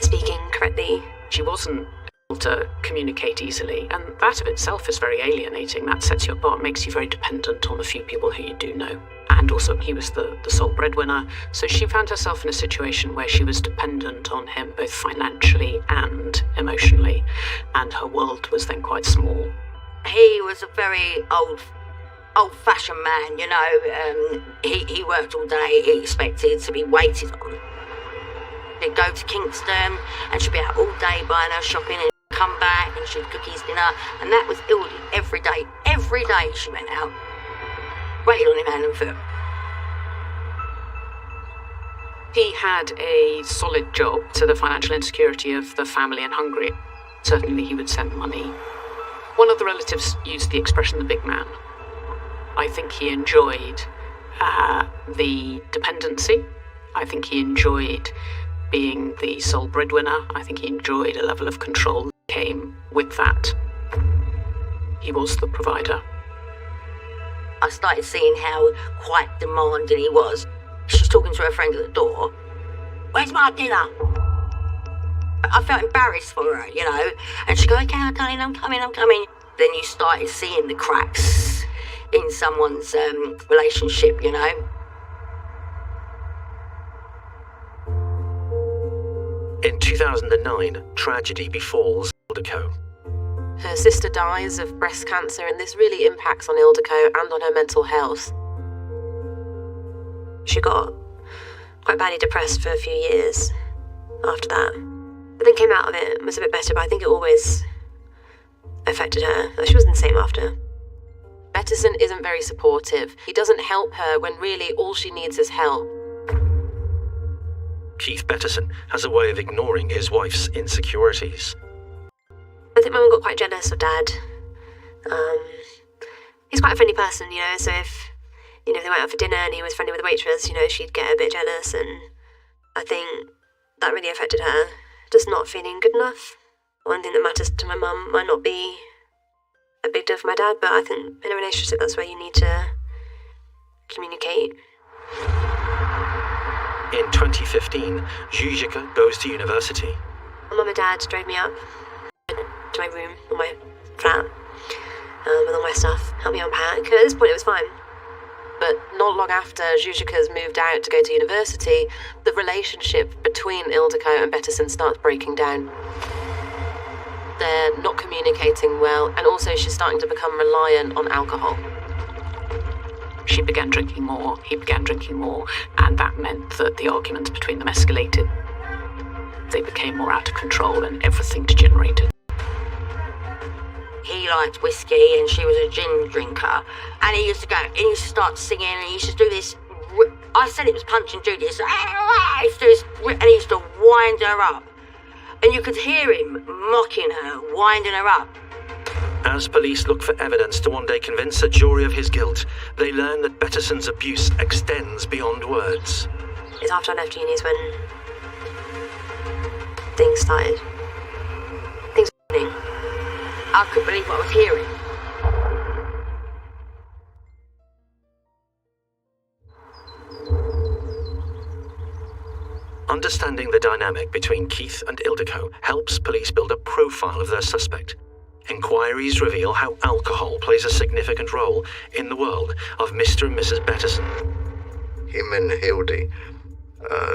speaking correctly. She wasn't able to communicate easily, and that of itself is very alienating. That sets you apart, makes you very dependent on the few people who you do know. And also, he was the sole breadwinner, so she found herself in a situation where she was dependent on him both financially and emotionally, and her world was then quite small. He was a very old-fashioned man, you know. He worked all day. He expected to be waited on. He'd go to Kingston, and she'd be out all day buying her shopping, and come back, and she'd cook his dinner, and that was Ildy every day. Every day she went out, waiting on him hand and foot. He had a solid job to the financial insecurity of the family in Hungary. Certainly he would send money. One of the relatives used the expression the big man. I think he enjoyed the dependency. I think he enjoyed being the sole breadwinner. I think he enjoyed a level of control that came with that. He was the provider. I started seeing how quite demanding he was. She's talking to her friend at the door. "Where's my dinner?" I felt embarrassed for her, you know. And she'd go, "Okay, darling, I'm coming. Then you started seeing the cracks in someone's relationship, you know. In 2009, tragedy befalls Ildiko. Her sister dies of breast cancer, and this really impacts on Ildiko and on her mental health. She got quite badly depressed for a few years after that. But then came out of it and was a bit better, but I think it always affected her. She wasn't the same after. Bettison isn't very supportive. He doesn't help her when really all she needs is help. Keith Bettison has a way of ignoring his wife's insecurities. I think Mum got quite jealous of Dad. He's quite a friendly person, you know, so if they went out for dinner and he was friendly with the waitress, you know, she'd get a bit jealous, and I think that really affected her. Just not feeling good enough. One thing that matters to my mum might not be a big deal for my dad, but I think in a relationship that's where you need to communicate. In 2015, Zuzika goes to university. My mum and Dad drove me up to my room, or my flat, with all my stuff, helped me unpack. At this point it was fine. But not long after Zuzika's moved out to go to university, the relationship between Ildiko and Bettison starts breaking down. They're not communicating well, and also she's starting to become reliant on alcohol. She began drinking more, he began drinking more, and that meant that the arguments between them escalated. They became more out of control and everything degenerated. He liked whiskey and she was a gin drinker. And he used to start singing, and he used to do this. I said it was Punch and Judy. He used to do this, and he used to wind her up. And you could hear him mocking her, winding her up. As police look for evidence to one day convince a jury of his guilt, they learn that Bettison's abuse extends beyond words. It's after I left uni is when things started. Things were happening. I couldn't believe what I was hearing. Understanding the dynamic between Keith and Ildiko helps police build a profile of their suspect. Inquiries reveal how alcohol plays a significant role in the world of Mr. and Mrs. Bettison. Him and Hildy,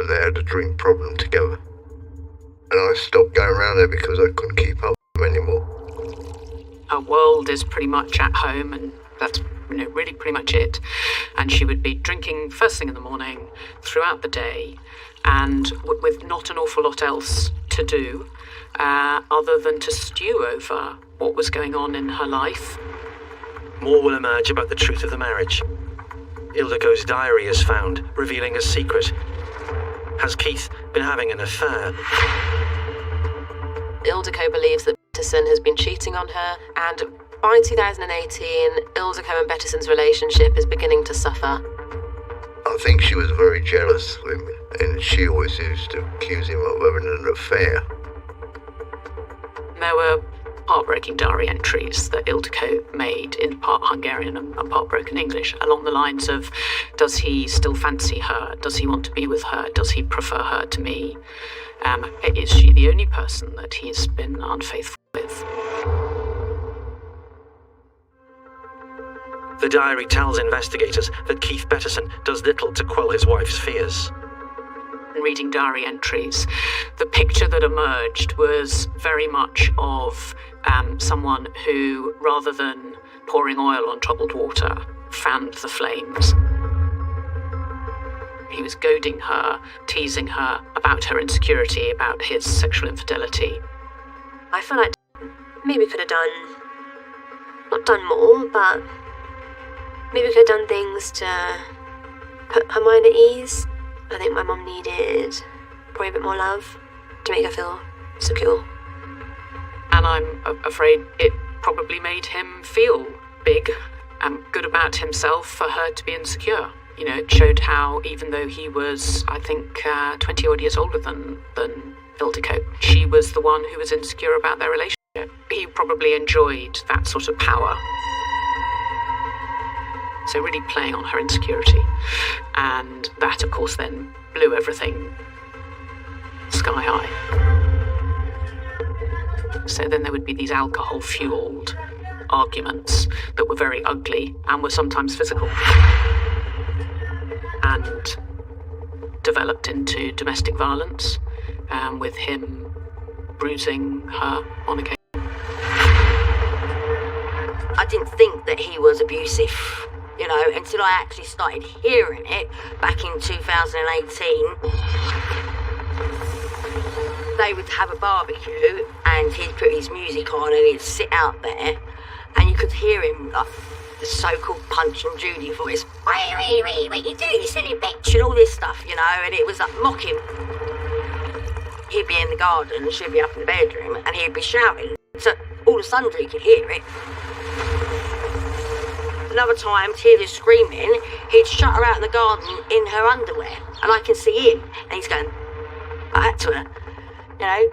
they had a drink problem together. And I stopped going around there because I couldn't keep up with them anymore. Her world is pretty much at home, and that's really pretty much it. And she would be drinking first thing in the morning, throughout the day, and with not an awful lot else to do other than to stew over what was going on in her life. More will emerge about the truth of the marriage. Ildiko's diary is found, revealing a secret. Has Keith been having an affair? Ildiko believes that Bettison has been cheating on her, and by 2018, Ildiko and Bettison's relationship is beginning to suffer. I think she was very jealous of him, and she always used to accuse him of having an affair. There were heartbreaking diary entries that Ildiko made in part Hungarian and part broken English, along the lines of, does he still fancy her? Does he want to be with her? Does he prefer her to me? Is she the only person that he's been unfaithful with? The diary tells investigators that Keith Bettison does little to quell his wife's fears. Reading diary entries, the picture that emerged was very much of someone who, rather than pouring oil on troubled water, fanned the flames. He was goading her, teasing her about her insecurity, about his sexual infidelity. I feel like maybe we could have not done more, but maybe we could have done things to put her mind at ease. I think my mum needed probably a bit more love to make her feel secure. And I'm afraid it probably made him feel big and good about himself for her to be insecure. It showed how, even though he was, I think, 20-odd years older than Ildiko, she was the one who was insecure about their relationship. He probably enjoyed that sort of power. So really playing on her insecurity. And that, of course, then blew everything sky high. So then there would be these alcohol-fueled arguments that were very ugly and were sometimes physical. And developed into domestic violence, with him bruising her on occasion. I didn't think that he was abusive, until I actually started hearing it back in 2018. They would have a barbecue and he'd put his music on and he'd sit out there and you could hear him, like, the so-called Punch and Judy voice, what you doing, you silly bitch, and all this stuff, and it was like mocking. He'd be in the garden and she'd be up in the bedroom and he'd be shouting, so all of a sudden you could hear it. Another time, to hear this screaming, he'd shut her out in the garden in her underwear, and I can see him, and he's going back to her, and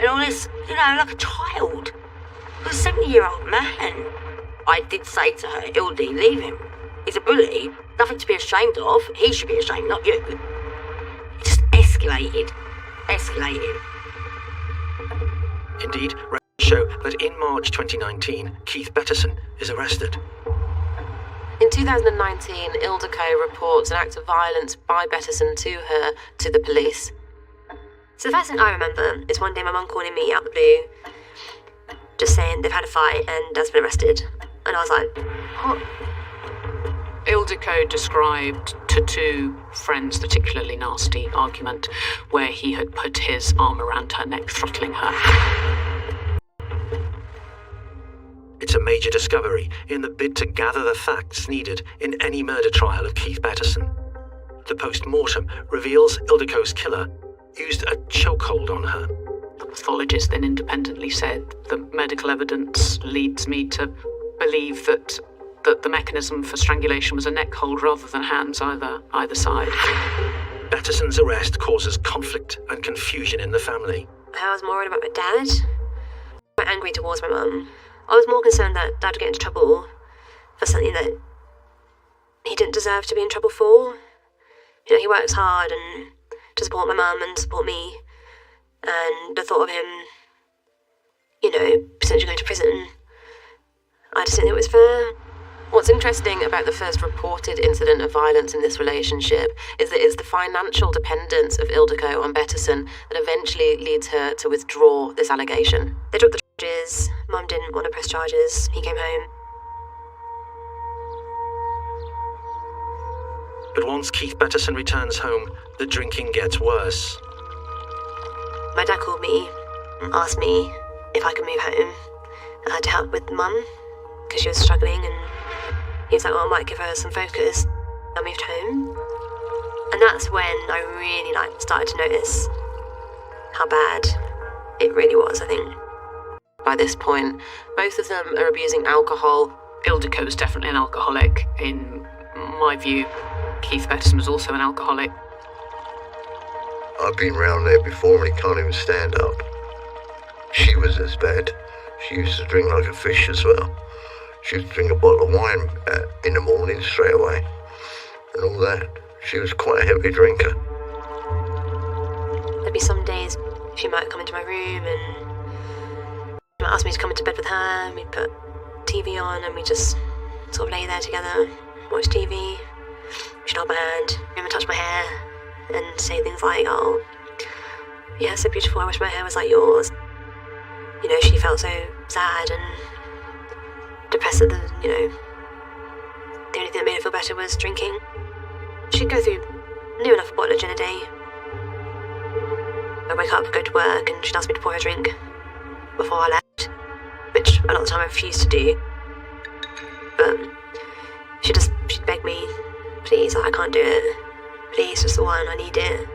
all this, like a child. He was a 70-year-old man. I did say to her, Ildy, leave him. He's a bully, nothing to be ashamed of. He should be ashamed, not you. It just escalated. Indeed, records show that in March 2019, Keith Bettison is arrested. In 2019, Ildiko reports an act of violence by Bettison to the police. So the first thing I remember is one day my mum calling me out the blue, just saying they've had a fight and Dad's been arrested. And I was like, what? Ildiko described to two friends a particularly nasty argument where he had put his arm around her neck, throttling her. It's a major discovery in the bid to gather the facts needed in any murder trial of Keith Bettison. The post-mortem reveals Ildiko's killer used a chokehold on her. The pathologist then independently said, the medical evidence leads me to believe that the mechanism for strangulation was a neck hold rather than hands either side. Bettison's arrest causes conflict and confusion in the family. I was more worried about my dad. quite angry towards my mum. I was more concerned that Dad would get into trouble for something that he didn't deserve to be in trouble for. You know, he works hard and to support my mum and support me, and the thought of him, you know, potentially going to prison, I just didn't think it was fair. What's interesting about the first reported incident of violence in this relationship is that it's the financial dependence of Ildiko on Betterson that eventually leads her to withdraw this allegation. They dropped the charges. Mum didn't want to press charges. He came home. But once Keith Betterson returns home, the drinking gets worse. My dad called me and asked me if I could move home. I had to help with Mum because she was struggling, and he was like, I might give her some focus. I moved home. And that's when I really started to notice how bad it really was, I think. By this point, both of them are abusing alcohol. Ildiko's definitely an alcoholic. In my view, Keith Betterson was also an alcoholic. I've been round there before and he can't even stand up. She was as bad. She used to drink like a fish as well. She would drink a bottle of wine in the morning straight away and all that. She was quite a heavy drinker. There'd be some days she might come into my room and she might ask me to come into bed with her, and we'd put TV on and we just sort of lay there together, watch TV. She'd hold my hand, and touch my hair and say things like, oh, yeah, so beautiful, I wish my hair was like yours. You know, she felt so sad and depressed that, the only thing that made her feel better was drinking. She'd go through near enough a bottle of gin a day. I'd wake up, go to work, and she'd ask me to pour her a drink before I left, which a lot of the time I refused to do. But she'd beg me, please, I can't do it. Please, just the one, I need it.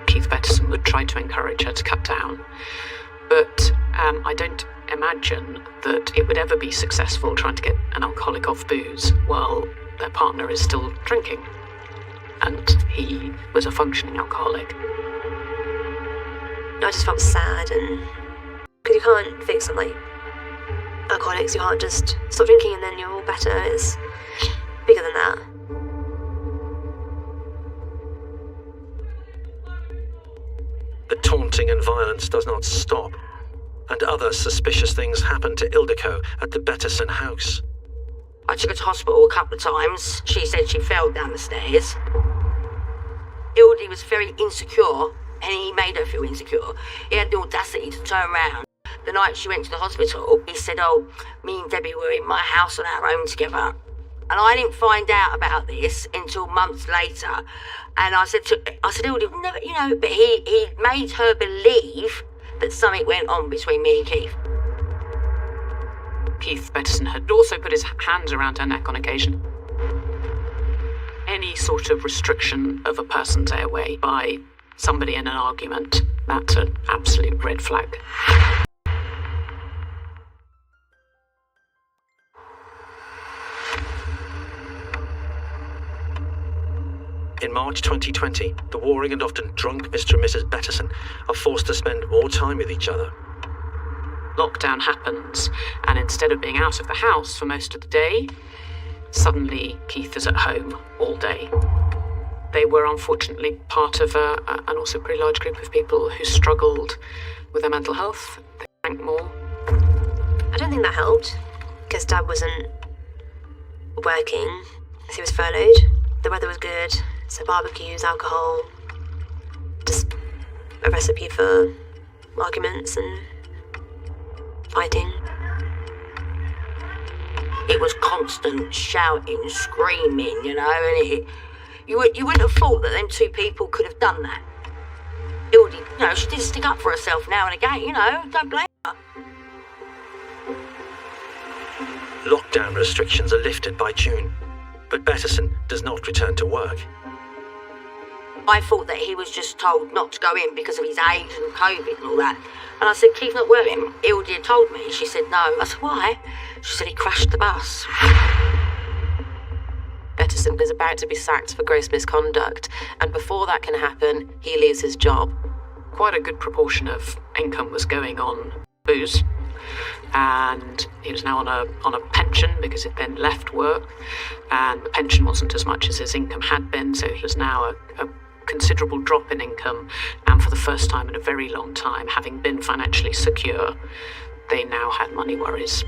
Keith Betterson would try to encourage her to cut down, but I don't imagine that it would ever be successful trying to get an alcoholic off booze while their partner is still drinking, and he was a functioning alcoholic. I just felt sad, and because you can't fix something like alcoholics, you can't just stop drinking and then you're all better. It's bigger than that. The taunting and violence does not stop, and other suspicious things happen to Ildiko at the Betterson house. I took her to hospital a couple of times. She said she fell down the stairs. Ildy was very insecure, and he made her feel insecure. He had the audacity to turn around. The night she went to the hospital, he said, oh, me and Debbie were in my house on our own together. And I didn't find out about this until months later. And I said, Ildy, never, but he made her believe that something went on between me and Keith. Keith Betterson had also put his hands around her neck on occasion. Any sort of restriction of a person's airway by somebody in an argument, that's an absolute red flag. In March 2020, the warring and often drunk Mr. and Mrs. Betterson are forced to spend more time with each other. Lockdown happens, and instead of being out of the house for most of the day, suddenly Keith is at home all day. They were unfortunately part of an also pretty large group of people who struggled with their mental health. They drank more. I don't think that helped, because Dad wasn't working, as he was furloughed. The weather was good, so barbecues, alcohol, just a recipe for arguments and fighting. It was constant shouting, screaming, and you wouldn't have thought that them two people could have done that. Ildy, she did stick up for herself now and again, don't blame her. Lockdown restrictions are lifted by June, but Betterson does not return to work. I thought that he was just told not to go in because of his age and COVID and all that. And I said, Keith not working. Ildy had told me. She said, no. I said, why? She said he crashed the bus. Betterson is about to be sacked for gross misconduct, and before that can happen, he leaves his job. Quite a good proportion of income was going on booze. And he was now on a pension because he'd then left work, and the pension wasn't as much as his income had been, so he was now a considerable drop in income, and for the first time in a very long time, having been financially secure, they now had money worries.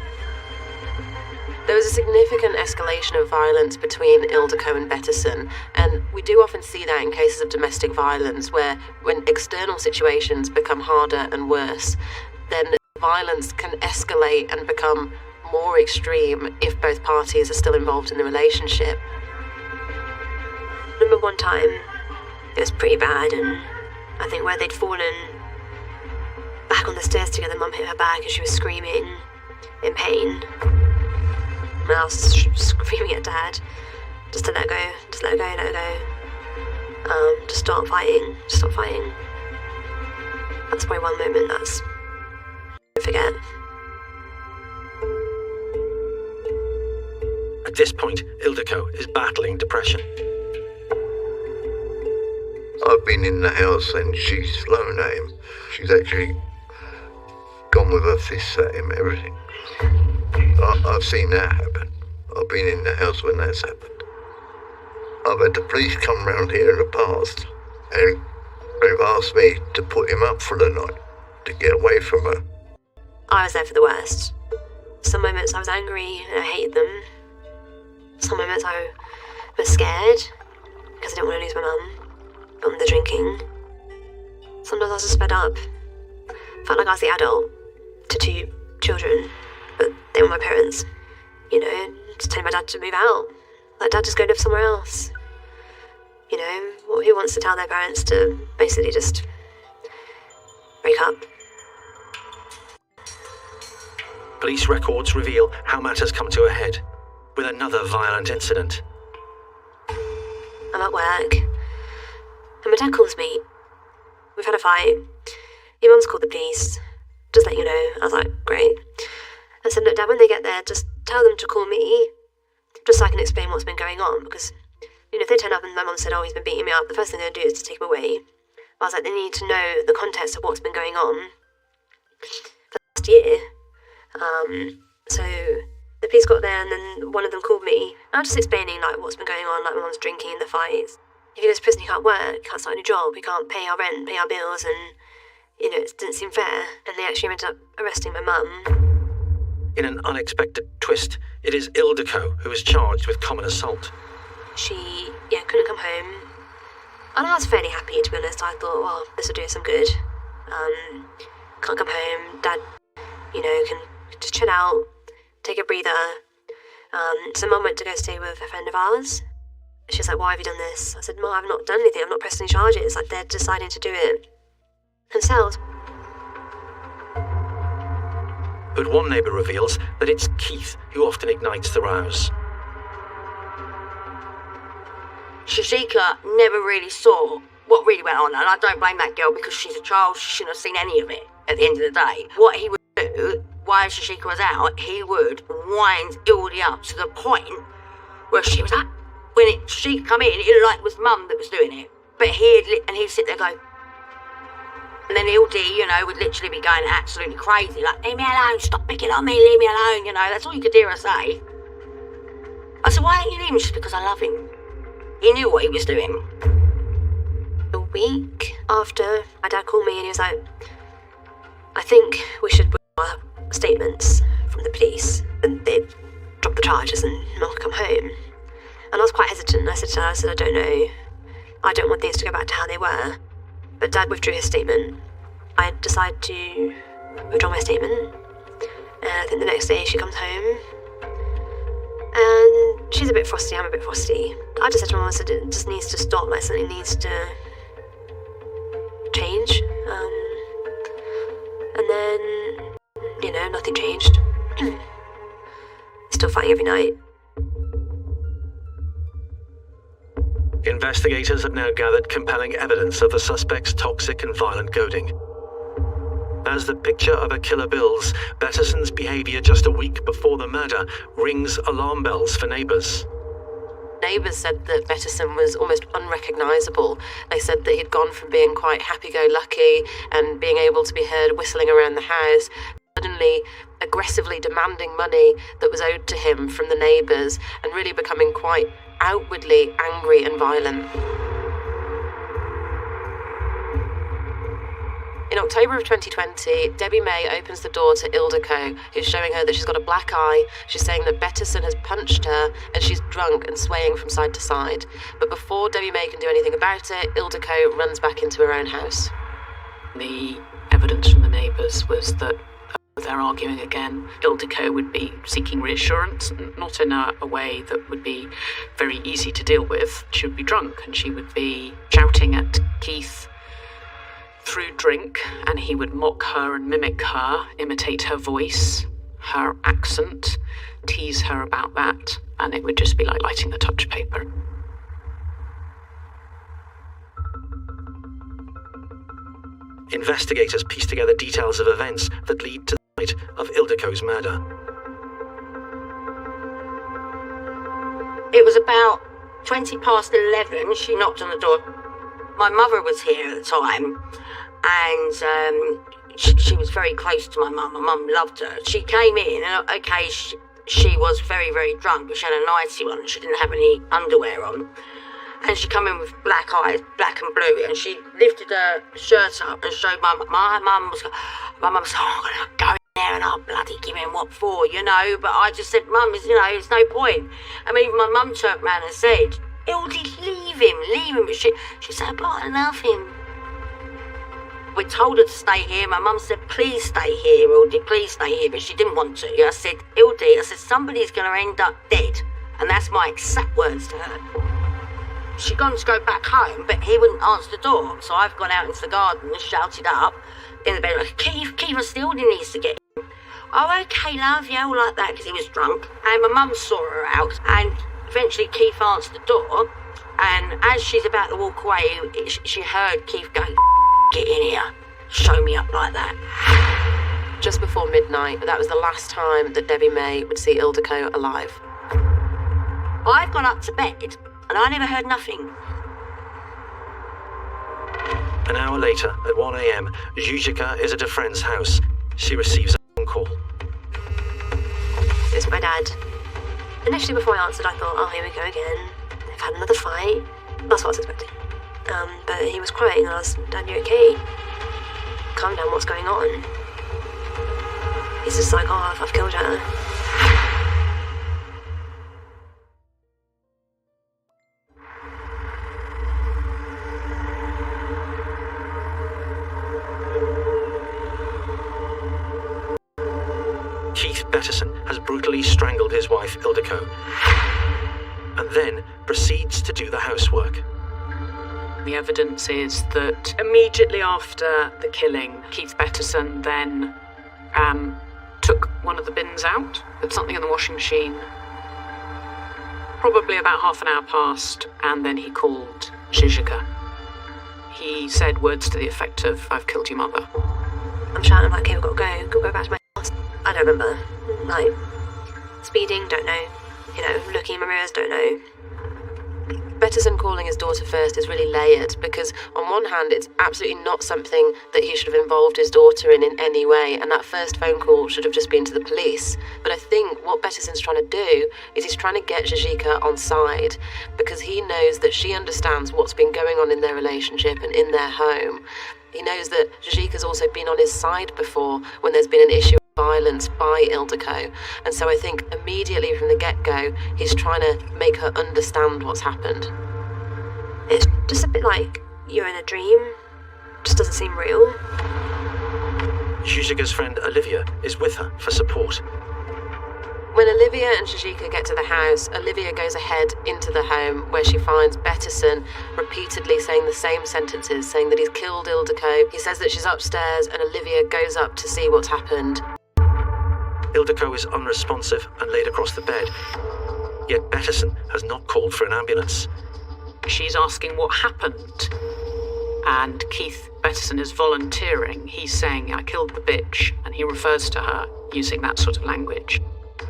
There was a significant escalation of violence between Ildiko and Betterson, and we do often see that in cases of domestic violence, where when external situations become harder and worse, then violence can escalate and become more extreme if both parties are still involved in the relationship. I remember one time, it was pretty bad, and I think where they'd fallen back on the stairs together, Mum hit her back and she was screaming in pain. And I was screaming at Dad, just to let go, just let her go, let her go. Just stop fighting, just stop fighting. That's probably one moment that's I forget. At this point, Ildiko is battling depression. I've been in the house and she's flown at him. She's actually gone with her fists at him, everything. I've seen that happen. I've been in the house when that's happened. I've had the police come round here in the past and they've asked me to put him up for the night to get away from her. I was there for the worst. Some moments I was angry and I hated them. Some moments I was scared because I didn't want to lose my mum from the drinking. Sometimes I was just fed up. Felt like I was the adult to two children, but they were my parents. You know, just telling my dad to move out. Let Dad just go live somewhere else. You know, who wants to tell their parents to basically just break up? Police records reveal how matters come to a head with another violent incident. I'm at work, and my dad calls me. We've had a fight. Your mum's called the police. Just let you know. I was like, great. I said, look, Dad, when they get there, just tell them to call me, just so I can explain what's been going on, because, you know, if they turn up and my mum said, oh, he's been beating me up, the first thing they'll do is to take him away. I was like, they need to know the context of what's been going on for the last year. So the police got there, and then one of them called me. I was just explaining, like, what's been going on, like, my mum's drinking, the fights. If he goes to prison, he can't work, can't start a new job, he can't pay our rent, pay our bills, and, you know, it didn't seem fair. And they actually ended up arresting my mum. In an unexpected twist, it is Ildiko who is charged with common assault. She, couldn't come home. And I was fairly happy, to be honest. I thought, well, this will do us some good. Can't come home. Dad, you know, can just chill out, take a breather. So Mum went to go stay with a friend of ours. She's like, why have you done this? I said, Mum, I've not done anything. I've not pressed any charges. Like, they're deciding to do it themselves. But one neighbour reveals that it's Keith who often ignites the rows. Shashika never really saw what really went on, and I don't blame that girl because she's a child. She shouldn't have seen any of it at the end of the day. What he would do, while Shashika was out, he would wind Ildy up to the point where she was at. When she come in, it looked like it was Mum that was doing it. But he'd sit there and go, and then Ildy, you know, would literally be going absolutely crazy, like, leave me alone, stop picking on me, leave me alone, you know, that's all you could hear her say. I said, why don't you leave him? Just because I love him. He knew what he was doing. A week after, my dad called me and he was like, I think we should withdraw statements from the police, and they'd drop the charges and not come home. And I was quite hesitant. I said to her, I don't know. I don't want things to go back to how they were. But Dad withdrew his statement. I decided to withdraw my statement. And I think the next day she comes home. And she's a bit frosty, I'm a bit frosty. I just said to Mum, I said, it just needs to stop, like something needs to change. And then, you know, nothing changed. Still fighting every night. Investigators have now gathered compelling evidence of the suspect's toxic and violent goading. As the picture of a killer builds, Betterson's behaviour just a week before the murder rings alarm bells for neighbours. Neighbours said that Betterson was almost unrecognisable. They said that he'd gone from being quite happy-go-lucky and being able to be heard whistling around the house suddenly aggressively demanding money that was owed to him from the neighbours and really becoming quite outwardly angry and violent. In October of 2020, Debbie May opens the door to Ildiko, who's showing her that she's got a black eye. She's saying that Betterson has punched her and she's drunk and swaying from side to side. But before Debbie May can do anything about it, Ildiko runs back into her own house. The evidence from the neighbours was that they're arguing again. Ildiko would be seeking reassurance, not in a way that would be very easy to deal with. She would be drunk and she would be shouting at Keith through drink, and he would mock her and mimic her, imitate her voice, her accent, tease her about that, and it would just be like lighting the touch paper. Investigators piece together details of events that lead to the night of Ildiko's murder. It was about 20 past 11. She knocked on the door. My mother was here at the time, and she was very close to my mum. My mum loved her. She came in, and she was very, very drunk, but she had a nightie on, and she didn't have any underwear on. And she come in with black eyes, black and blue, and she lifted her shirt up and showed my mum said, oh, I'm going to go in there and I'll bloody give him what for, you know. But I just said, Mum, it's no point. I mean, my mum turned around and said, Ildy, leave him. But she said, but I love him. We told her to stay here. My mum said, please stay here, Ildy, please stay here. But she didn't want to. I said, Ildy, somebody's going to end up dead. And that's my exact words to her. She'd gone to go back home, but he wouldn't answer the door. So I've gone out into the garden and shouted up in the bed, Keith, Ildy needs to get him. Oh, okay, love, yeah, all like that, because he was drunk. And my mum saw her out, and eventually Keith answered the door, and as she's about to walk away, she heard Keith go, get in here, show me up like that. Just before midnight, that was the last time that Debbie May would see Ildiko alive. I've gone up to bed, and I never heard nothing. An hour later, at 1 a.m., Zuzika is at a friend's house. She receives a phone call. It's my dad. Initially, before I answered, I thought, oh, here we go again. They've had another fight. That's what I was expecting. But he was crying, and I was, Dad, you okay? Calm down, what's going on? He's just like, oh, I've killed her. Keith Betterson has brutally strangled his wife, Ildiko, and then proceeds to do the housework. The evidence is that immediately after the killing, Keith Betterson then took one of the bins out, put something in the washing machine. Probably about half an hour passed, and then he called Zuzika. He said words to the effect of, I've killed your mother. I'm shouting like, okay, we've got to go back to my house. I don't remember. Like, speeding, don't know. Looking in my mirrors, don't know. Betterson calling his daughter first is really layered because on one hand it's absolutely not something that he should have involved his daughter in any way, and that first phone call should have just been to the police. But I think what Betterson's trying to do is he's trying to get Zuzika on side because he knows that she understands what's been going on in their relationship and in their home. He knows that Zuzika's also been on his side before when there's been an issue of violence by Ildiko, and so I think immediately from the get-go he's trying to make her understand what's happened. It's just a bit like you're in a dream. Just doesn't seem real. Zuzika's friend Olivia is with her for support. When Olivia and Zuzika get to the house, Olivia goes ahead into the home where she finds Betterson repeatedly saying the same sentences, saying that he's killed Ildiko. He says that she's upstairs and Olivia goes up to see what's happened. Ildiko is unresponsive and laid across the bed, yet Betterson has not called for an ambulance. She's asking what happened, and Keith Betterson is volunteering. He's saying, I killed the bitch, and he refers to her using that sort of language.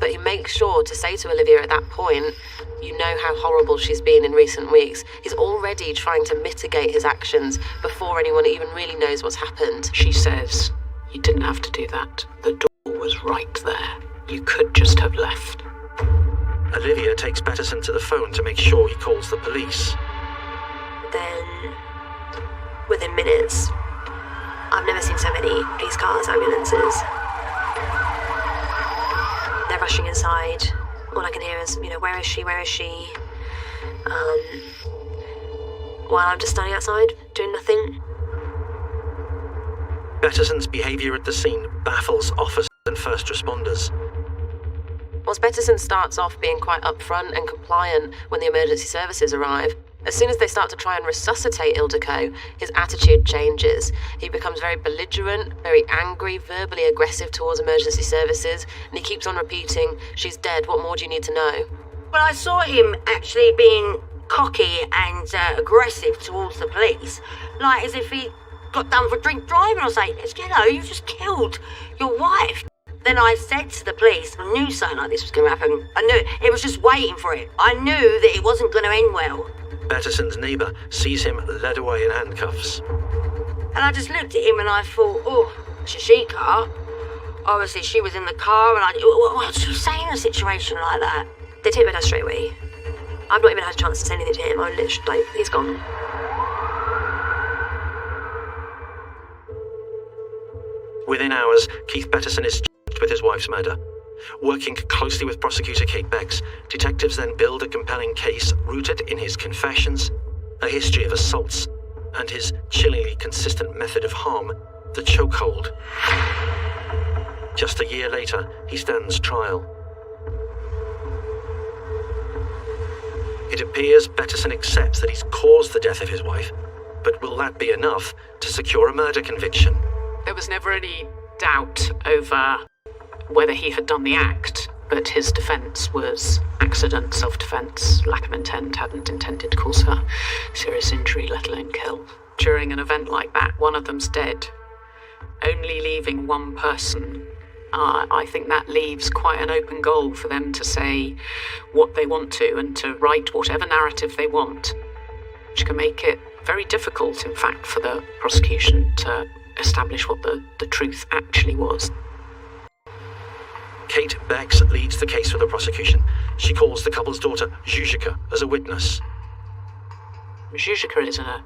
But he makes sure to say to Olivia at that point, you know how horrible she's been in recent weeks. He's already trying to mitigate his actions before anyone even really knows what's happened. She says, you didn't have to do that. The door was right there. You could just have left. Olivia takes Bettison to the phone to make sure he calls the police. Then, within minutes, I've never seen so many police cars, ambulances. They're rushing inside. All I can hear is, where is she, where is she? While I'm just standing outside, doing nothing. Bettison's behaviour at the scene baffles officers and first responders. Whilst Bettison starts off being quite upfront and compliant when the emergency services arrive, as soon as they start to try and resuscitate Ildiko, his attitude changes. He becomes very belligerent, very angry, verbally aggressive towards emergency services, and he keeps on repeating, "She's dead, what more do you need to know?" Well, I saw him actually being cocky and aggressive towards the police, like as if he got done for drink driving or something. You just killed your wife. Then I said to the police, I knew something like this was going to happen. I knew it was just waiting for it. I knew that it wasn't going to end well. Bettison's neighbour sees him led away in handcuffs. And I just looked at him and I thought, oh, Shashika. Obviously, she was in the car and what should you say in a situation like that? They take my dad straight away. I've not even had a chance to say anything to him. I'm literally he's gone. Within hours, Keith Bettison is charged with his wife's murder. Working closely with prosecutor Kate Becks, detectives then build a compelling case rooted in his confessions, a history of assaults, and his chillingly consistent method of harm, the chokehold. Just a year later, he stands trial. It appears Bettison accepts that he's caused the death of his wife, but will that be enough to secure a murder conviction? There was never any doubt over whether he had done the act, but his defence was accident, self-defence, lack of intent, hadn't intended to cause her serious injury, let alone kill. During an event like that, one of them's dead, only leaving one person. I think that leaves quite an open goal for them to say what they want to and to write whatever narrative they want, which can make it very difficult, in fact, for the prosecution to establish what the truth actually was. Kate Becks leads the case for the prosecution. She calls the couple's daughter, Zuzika, as a witness. Zuzika is in a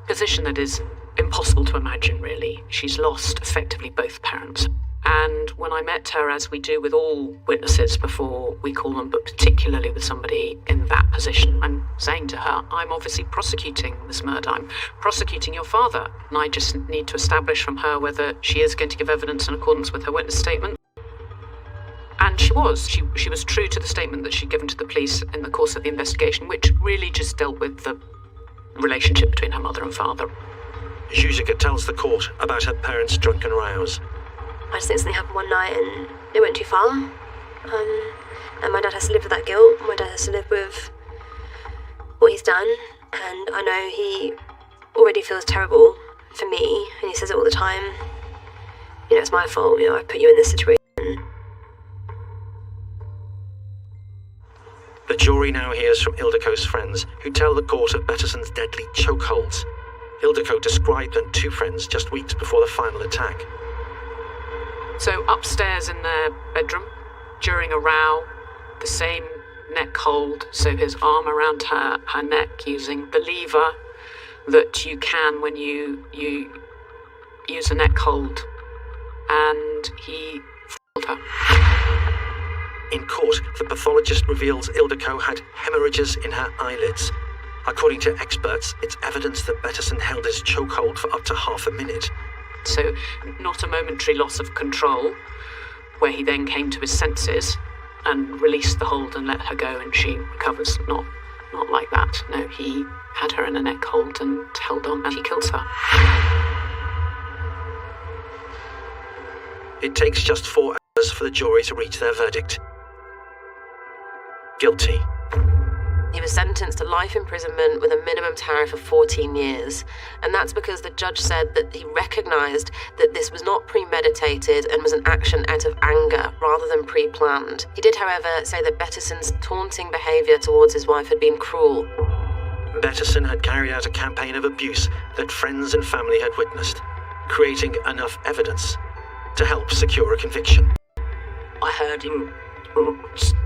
position that is impossible to imagine, really. She's lost effectively both parents. And when I met her, as we do with all witnesses before we call them, but particularly with somebody in that position, I'm saying to her, I'm obviously prosecuting this murder. I'm prosecuting your father. And I just need to establish from her whether she is going to give evidence in accordance with her witness statement. And she was. She was true to the statement that she'd given to the police in the course of the investigation, which really just dealt with the relationship between her mother and father. Zuzika tells the court about her parents' drunken rows. I just think something happened one night and it went too far. And my dad has to live with that guilt. My dad has to live with what he's done. And I know he already feels terrible for me. And he says it all the time. It's my fault. I put you in this situation. The jury now hears from Ildiko's friends, who tell the court of Bettison's deadly chokeholds. Ildiko described them to friends just weeks before the final attack. So upstairs in their bedroom, during a row, the same neck hold, so his arm around her neck using the lever that you can when you use a neck hold, and he fooled her. In court, the pathologist reveals Ildiko had hemorrhages in her eyelids. According to experts, it's evidence that Bettison held his chokehold for up to half a minute. So, not a momentary loss of control, where he then came to his senses and released the hold and let her go and she recovers. Not like that. No, he had her in a neck hold and held on and he kills her. It takes just 4 hours for the jury to reach their verdict. Guilty. He was sentenced to life imprisonment with a minimum tariff of 14 years, and that's because the judge said that he recognised that this was not premeditated and was an action out of anger rather than pre-planned. He did, however, say that Bettison's taunting behaviour towards his wife had been cruel. Bettison had carried out a campaign of abuse that friends and family had witnessed, creating enough evidence to help secure a conviction. I heard him,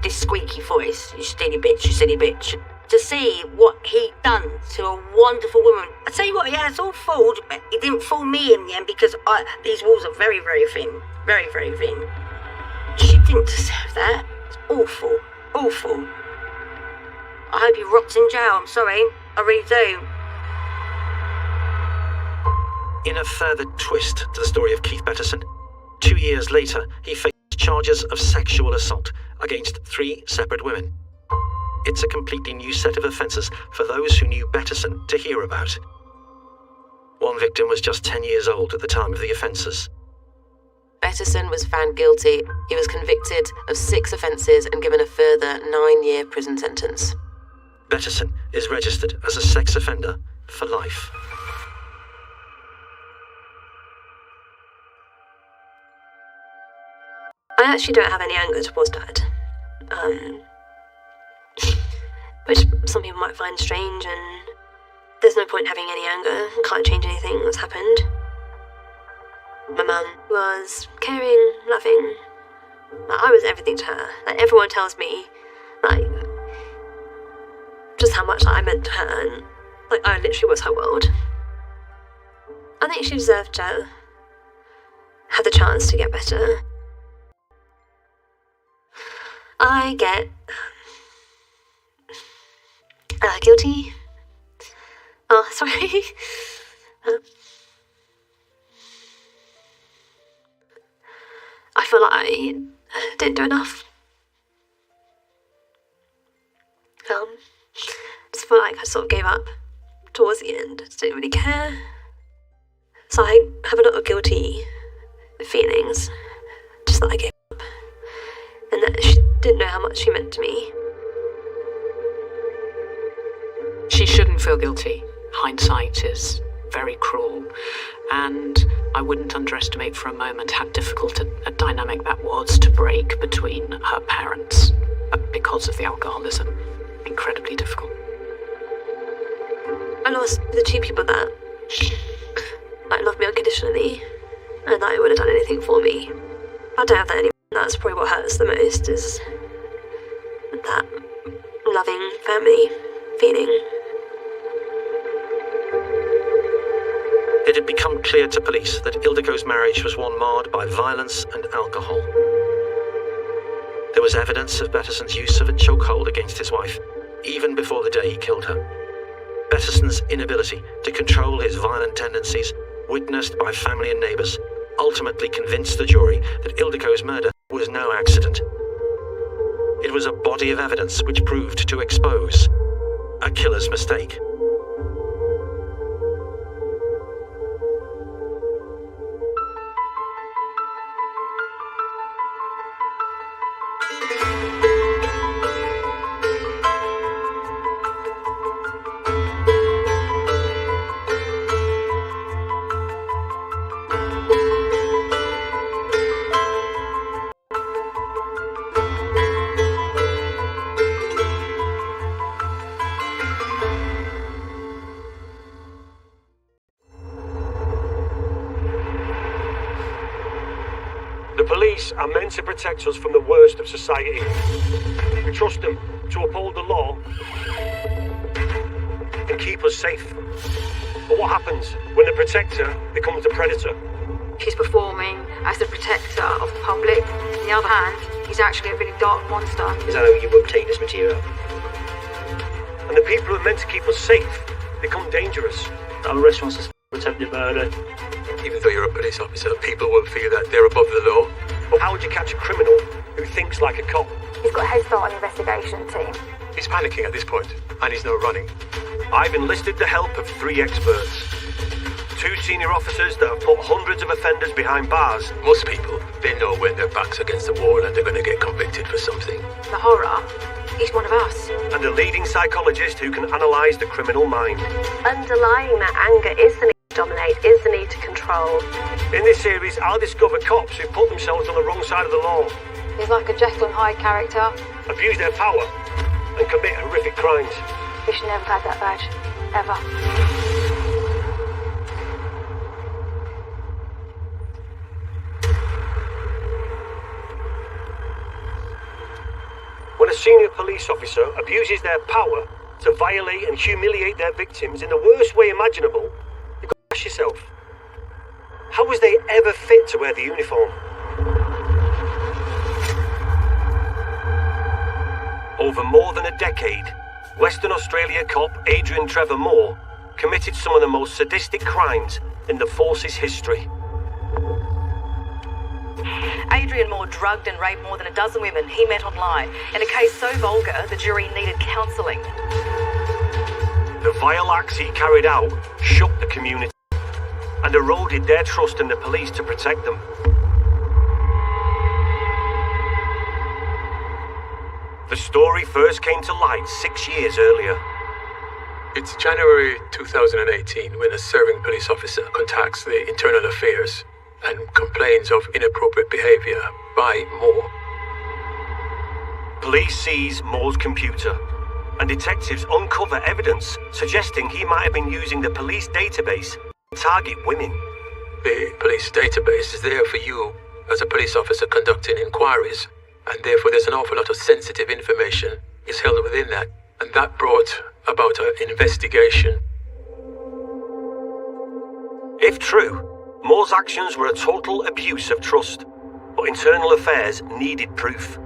this squeaky voice, you silly bitch, you silly bitch. To see what he'd done to a wonderful woman. I tell you what, yeah, it's all fooled, but he didn't fool me in the end because these walls are very, very thin. Very, very thin. She didn't deserve that. It's awful. Awful. I hope he rots in jail, I'm sorry. I really do. In a further twist to the story of Keith Betterson, 2 years later, he faced charges of sexual assault against 3 separate women. It's a completely new set of offences for those who knew Betterson to hear about. One victim was just 10 years old at the time of the offences. Betterson was found guilty. He was convicted of 6 offences and given a further 9-year prison sentence. Betterson is registered as a sex offender for life. I actually don't have any anger towards Dad. Which some people might find strange, and there's no point having any anger. Can't change anything that's happened. My mum was caring, loving. I was everything to her. Everyone tells me, just how much I meant to her, and I literally was her world. I think she deserved to have the chance to get better. I get guilty. Oh, sorry. I feel like I didn't do enough. Just feel like I sort of gave up towards the end. Just didn't really care. So I have a lot of guilty feelings, just that I gave up, and that she didn't know how much she meant to me. She shouldn't feel guilty. Hindsight is very cruel, and I wouldn't underestimate for a moment how difficult a dynamic that was to break between her parents because of the alcoholism. Incredibly difficult. I lost the 2 people that loved me unconditionally, and that would have done anything for me. I don't have that anymore. That's probably what hurts the most, is that loving family feeling. It had become clear to police that Ildeco's marriage was one marred by violence and alcohol. There was evidence of Betterson's use of a chokehold against his wife, even before the day he killed her. Betterson's inability to control his violent tendencies, witnessed by family and neighbours, ultimately convinced the jury that Ildeco's murder was no accident. It was a body of evidence which proved to expose a killer's mistake. The police are meant to protect us from the worst of society. We trust them to uphold the law and keep us safe. But what happens when the protector becomes the predator? He's performing as the protector of the public. On the other hand, he's actually a really dark monster. Is that how you obtain this material? And the people who are meant to keep us safe become dangerous. I'm arrested on suspicion of attempted murder. Even though you're a police officer, people will feel that they're above the law. But how would you catch a criminal who thinks like a cop? He's got a head start on the investigation team. He's panicking at this point, and he's not running. I've enlisted the help of 3 experts. 2 senior officers that have put hundreds of offenders behind bars. Most people, they know when their back's against the wall and they're going to get convicted for something. The horror, he's one of us. And a leading psychologist who can analyse the criminal mind. Underlying that anger is the need to dominate, is the need to control. In this series, I'll discover cops who put themselves on the wrong side of the law. He's like a Jekyll and Hyde character. Abuse their power and commit horrific crimes. We should never have had that badge. Ever. a senior police officer abuses their power to violate and humiliate their victims in the worst way imaginable, you've got to ask yourself, how was they ever fit to wear the uniform? Over more than a decade, Western Australia cop Adrian Trevor Moore committed some of the most sadistic crimes in the force's history. Adrian Moore drugged and raped more than a dozen women he met online, in a case so vulgar the jury needed counselling. The vile acts he carried out shook the community and eroded their trust in the police to protect them. The story first came to light 6 years earlier. It's January 2018 when a serving police officer contacts the Internal Affairs and complains of inappropriate behavior by Moore. Police seize Moore's computer, and detectives uncover evidence suggesting he might have been using the police database to target women. The police database is there for you as a police officer conducting inquiries, and therefore there's an awful lot of sensitive information is held within that, and that brought about an investigation. If true, Moore's actions were a total abuse of trust, but Internal Affairs needed proof.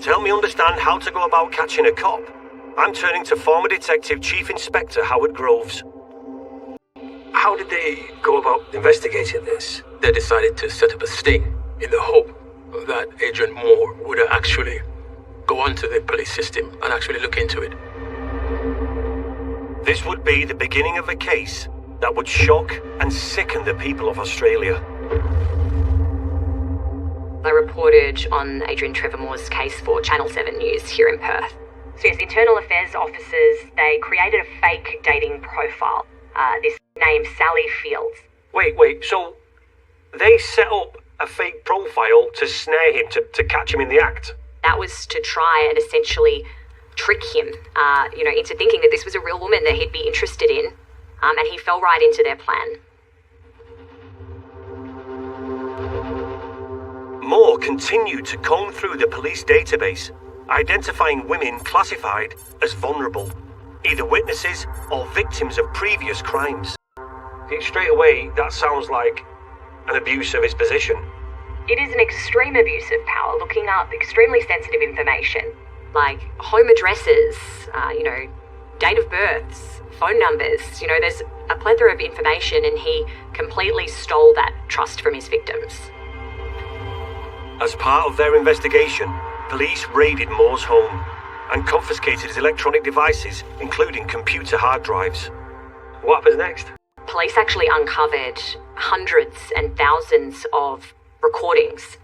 To help me understand how to go about catching a cop, I'm turning to former Detective Chief Inspector Howard Groves. How did they go about investigating this? They decided to set up a sting in the hope that Adrian Moore would actually go onto the police system and actually look into it. This would be the beginning of a case that would shock and sicken the people of Australia. I reported on Adrian Trevor Moore's case for Channel 7 News here in Perth. So yes, Internal Affairs officers, they created a fake dating profile. This named Sally Fields. Wait, so they set up a fake profile to snare him, to catch him in the act? That was to try and essentially trick him, into thinking that this was a real woman that he'd be interested in, and he fell right into their plan. Moore continued to comb through the police database, identifying women classified as vulnerable, either witnesses or victims of previous crimes. Straight away, that sounds like an abuse of his position. It is an extreme abuse of power, looking up extremely sensitive information, like home addresses, date of births, phone numbers. There's a plethora of information, and he completely stole that trust from his victims. As part of their investigation, police raided Moore's home and confiscated his electronic devices, including computer hard drives. What happens next? Police actually uncovered hundreds and thousands of recordings.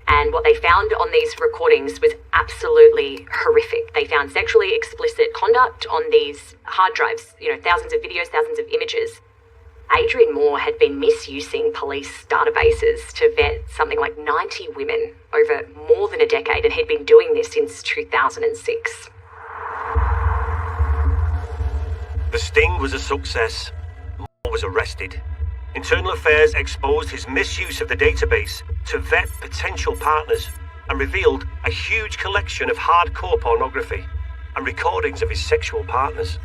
And what they found on these recordings was absolutely horrific. They found sexually explicit conduct on these hard drives, thousands of videos, thousands of images. Adrian Moore had been misusing police databases to vet something like 90 women over more than a decade, and he'd been doing this since 2006. The sting was a success. Moore was arrested. Internal Affairs exposed his misuse of the database to vet potential partners and revealed a huge collection of hardcore pornography and recordings of his sexual partners.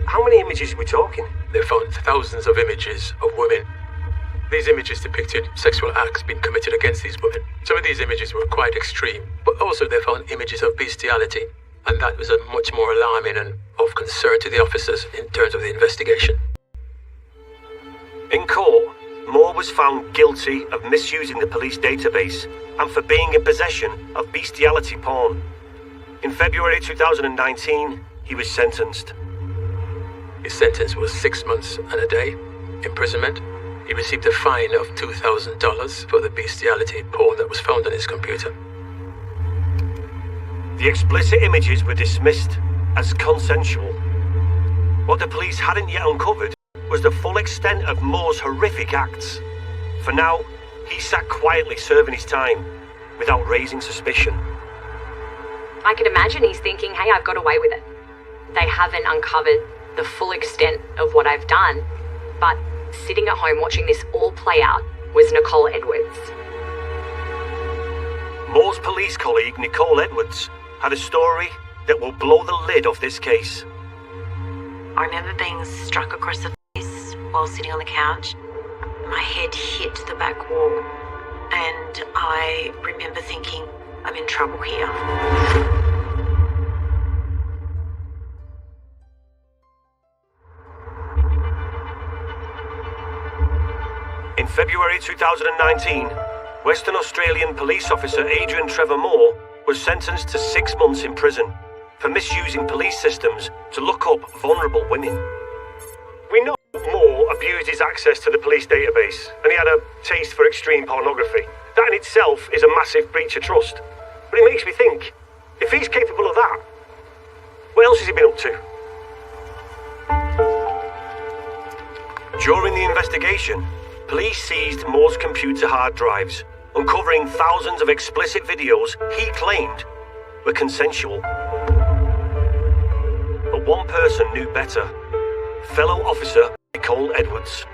How many images are we talking? They found thousands of images of women. These images depicted sexual acts being committed against these women. Some of these images were quite extreme, but also they found images of bestiality, and that was a much more alarming and of concern to the officers in terms of the investigation. In court, Moore was found guilty of misusing the police database and for being in possession of bestiality porn. In February 2019, he was sentenced. His sentence was 6 months and a day imprisonment. He received a fine of $2,000 for the bestiality porn that was found on his computer. The explicit images were dismissed as consensual. What the police hadn't yet uncovered was the full extent of Moore's horrific acts. For now, he sat quietly serving his time without raising suspicion. I can imagine he's thinking, hey, I've got away with it. They haven't uncovered the full extent of what I've done, but sitting at home watching this all play out was Nicole Edwards. Moore's police colleague, Nicole Edwards, had a story that will blow the lid off this case. I remember being struck across the face while sitting on the couch. My head hit the back wall, and I remember thinking, I'm in trouble here. In February 2019, Western Australian police officer Adrian Trevor Moore was sentenced to 6 months in prison for misusing police systems to look up vulnerable women. We know Moore abused his access to the police database, and he had a taste for extreme pornography. That in itself is a massive breach of trust. But it makes me think, if he's capable of that, what else has he been up to? During the investigation, police seized Moore's computer hard drives, uncovering thousands of explicit videos he claimed were consensual. But one person knew better. Fellow officer Nicole Edwards.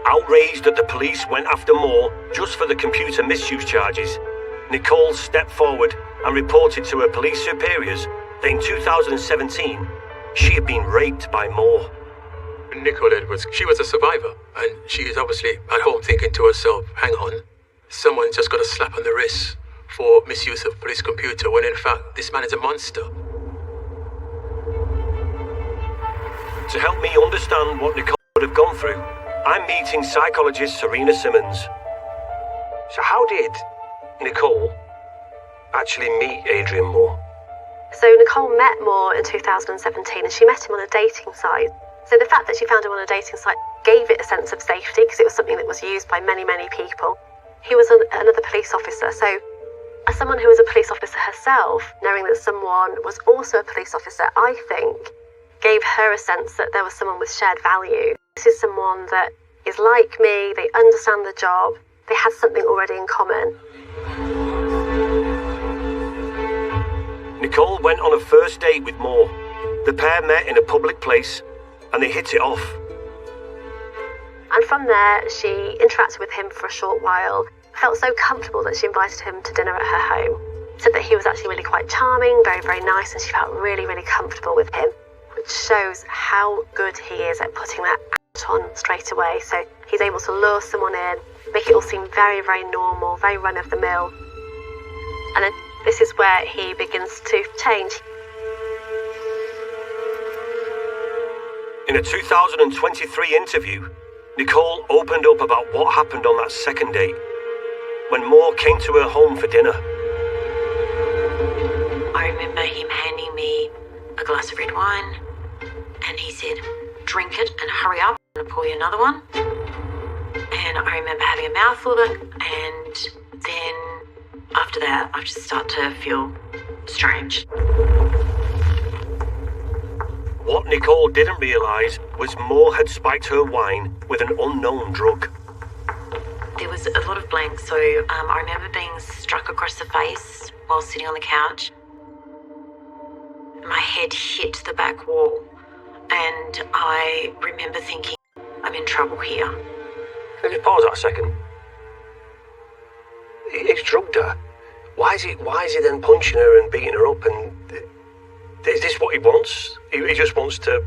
Outraged that the police went after Moore just for the computer misuse charges, Nicole stepped forward and reported to her police superiors that in 2017, she had been raped by Moore. Nicole Edwards, she was a survivor, and she is obviously at home thinking to herself, hang on, someone just got a slap on the wrist for misuse of police computer, when in fact this man is a monster. To help me understand what Nicole would have gone through, I'm meeting psychologist Serena Simmons. So how did Nicole actually meet Adrian Moore? So Nicole met Moore in 2017 and she met him on a dating site. So the fact that she found him on a dating site gave it a sense of safety because it was something that was used by many, many people. He was another police officer, so as someone who was a police officer herself, knowing that someone was also a police officer, I think, gave her a sense that there was someone with shared value. This is someone that is like me, they understand the job, they had something already in common. Nicole went on a first date with Moore. The pair met in a public place and they hit it off. And from there, she interacted with him for a short while, felt so comfortable that she invited him to dinner at her home. Said that he was actually really quite charming, very, very nice, and she felt really, really comfortable with him, which shows how good he is at putting that act on straight away. So he's able to lure someone in, make it all seem very, very normal, very run-of-the-mill. And then this is where he begins to change. In a 2023 interview, Nicole opened up about what happened on that second date, when Moore came to her home for dinner. I remember him handing me a glass of red wine, and he said, drink it and hurry up, I'm going to pour you another one. And I remember having a mouthful of it, and then after that, I just started to feel strange. What Nicole didn't realise was Moore had spiked her wine with an unknown drug. There was a lot of blanks, so I remember being struck across the face while sitting on the couch. My head hit the back wall, and I remember thinking, I'm in trouble here. Can I just pause that a second? He's drugged her. Why is he then punching her and beating her up? And is this what he wants? He just wants to...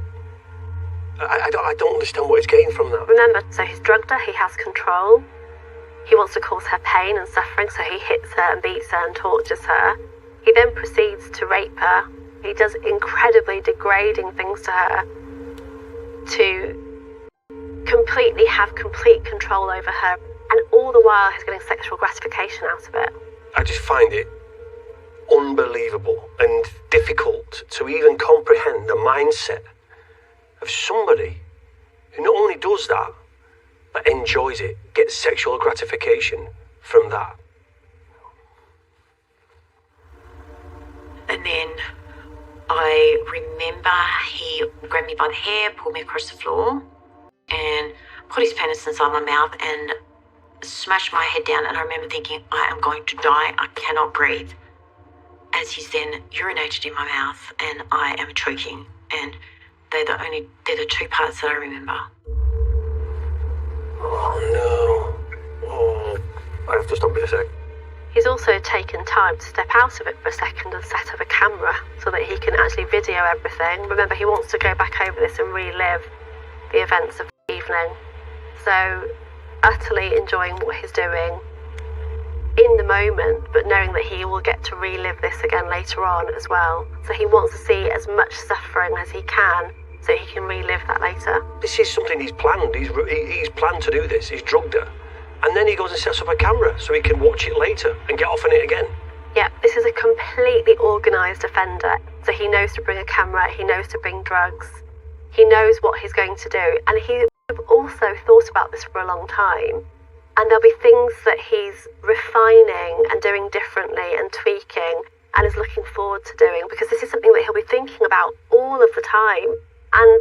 I don't understand what he's getting from that. Remember, so he's drugged her, he has control. He wants to cause her pain and suffering, so he hits her and beats her and tortures her. He then proceeds to rape her. He does incredibly degrading things to her to completely have complete control over her. And all the while, he's getting sexual gratification out of it. I just find it unbelievable and difficult to even comprehend the mindset of somebody who not only does that, but enjoys it, gets sexual gratification from that. And then I remember he grabbed me by the hair, pulled me across the floor, and put his penis inside my mouth and smashed my head down. And I remember thinking, I am going to die, I cannot breathe. As he's then urinated in my mouth and I am choking. And they're the two parts that I remember. Oh no. Oh, I have to stop it a sec. He's also taken time to step out of it for a second and set up a camera so that he can actually video everything. Remember, he wants to go back over this and relive the events of the evening. So, utterly enjoying what he's doing in the moment, but knowing that he will get to relive this again later on as well. So he wants to see as much suffering as he can so he can relive that later. This is something he's planned. He's planned to do this. He's drugged her. And then he goes and sets up a camera so he can watch it later and get off on it again. Yeah, this is a completely organised offender. So he knows to bring a camera, he knows to bring drugs, he knows what he's going to do. And he also thought about this for a long time. And there'll be things that he's refining and doing differently and tweaking and is looking forward to doing, because this is something that he'll be thinking about all of the time. And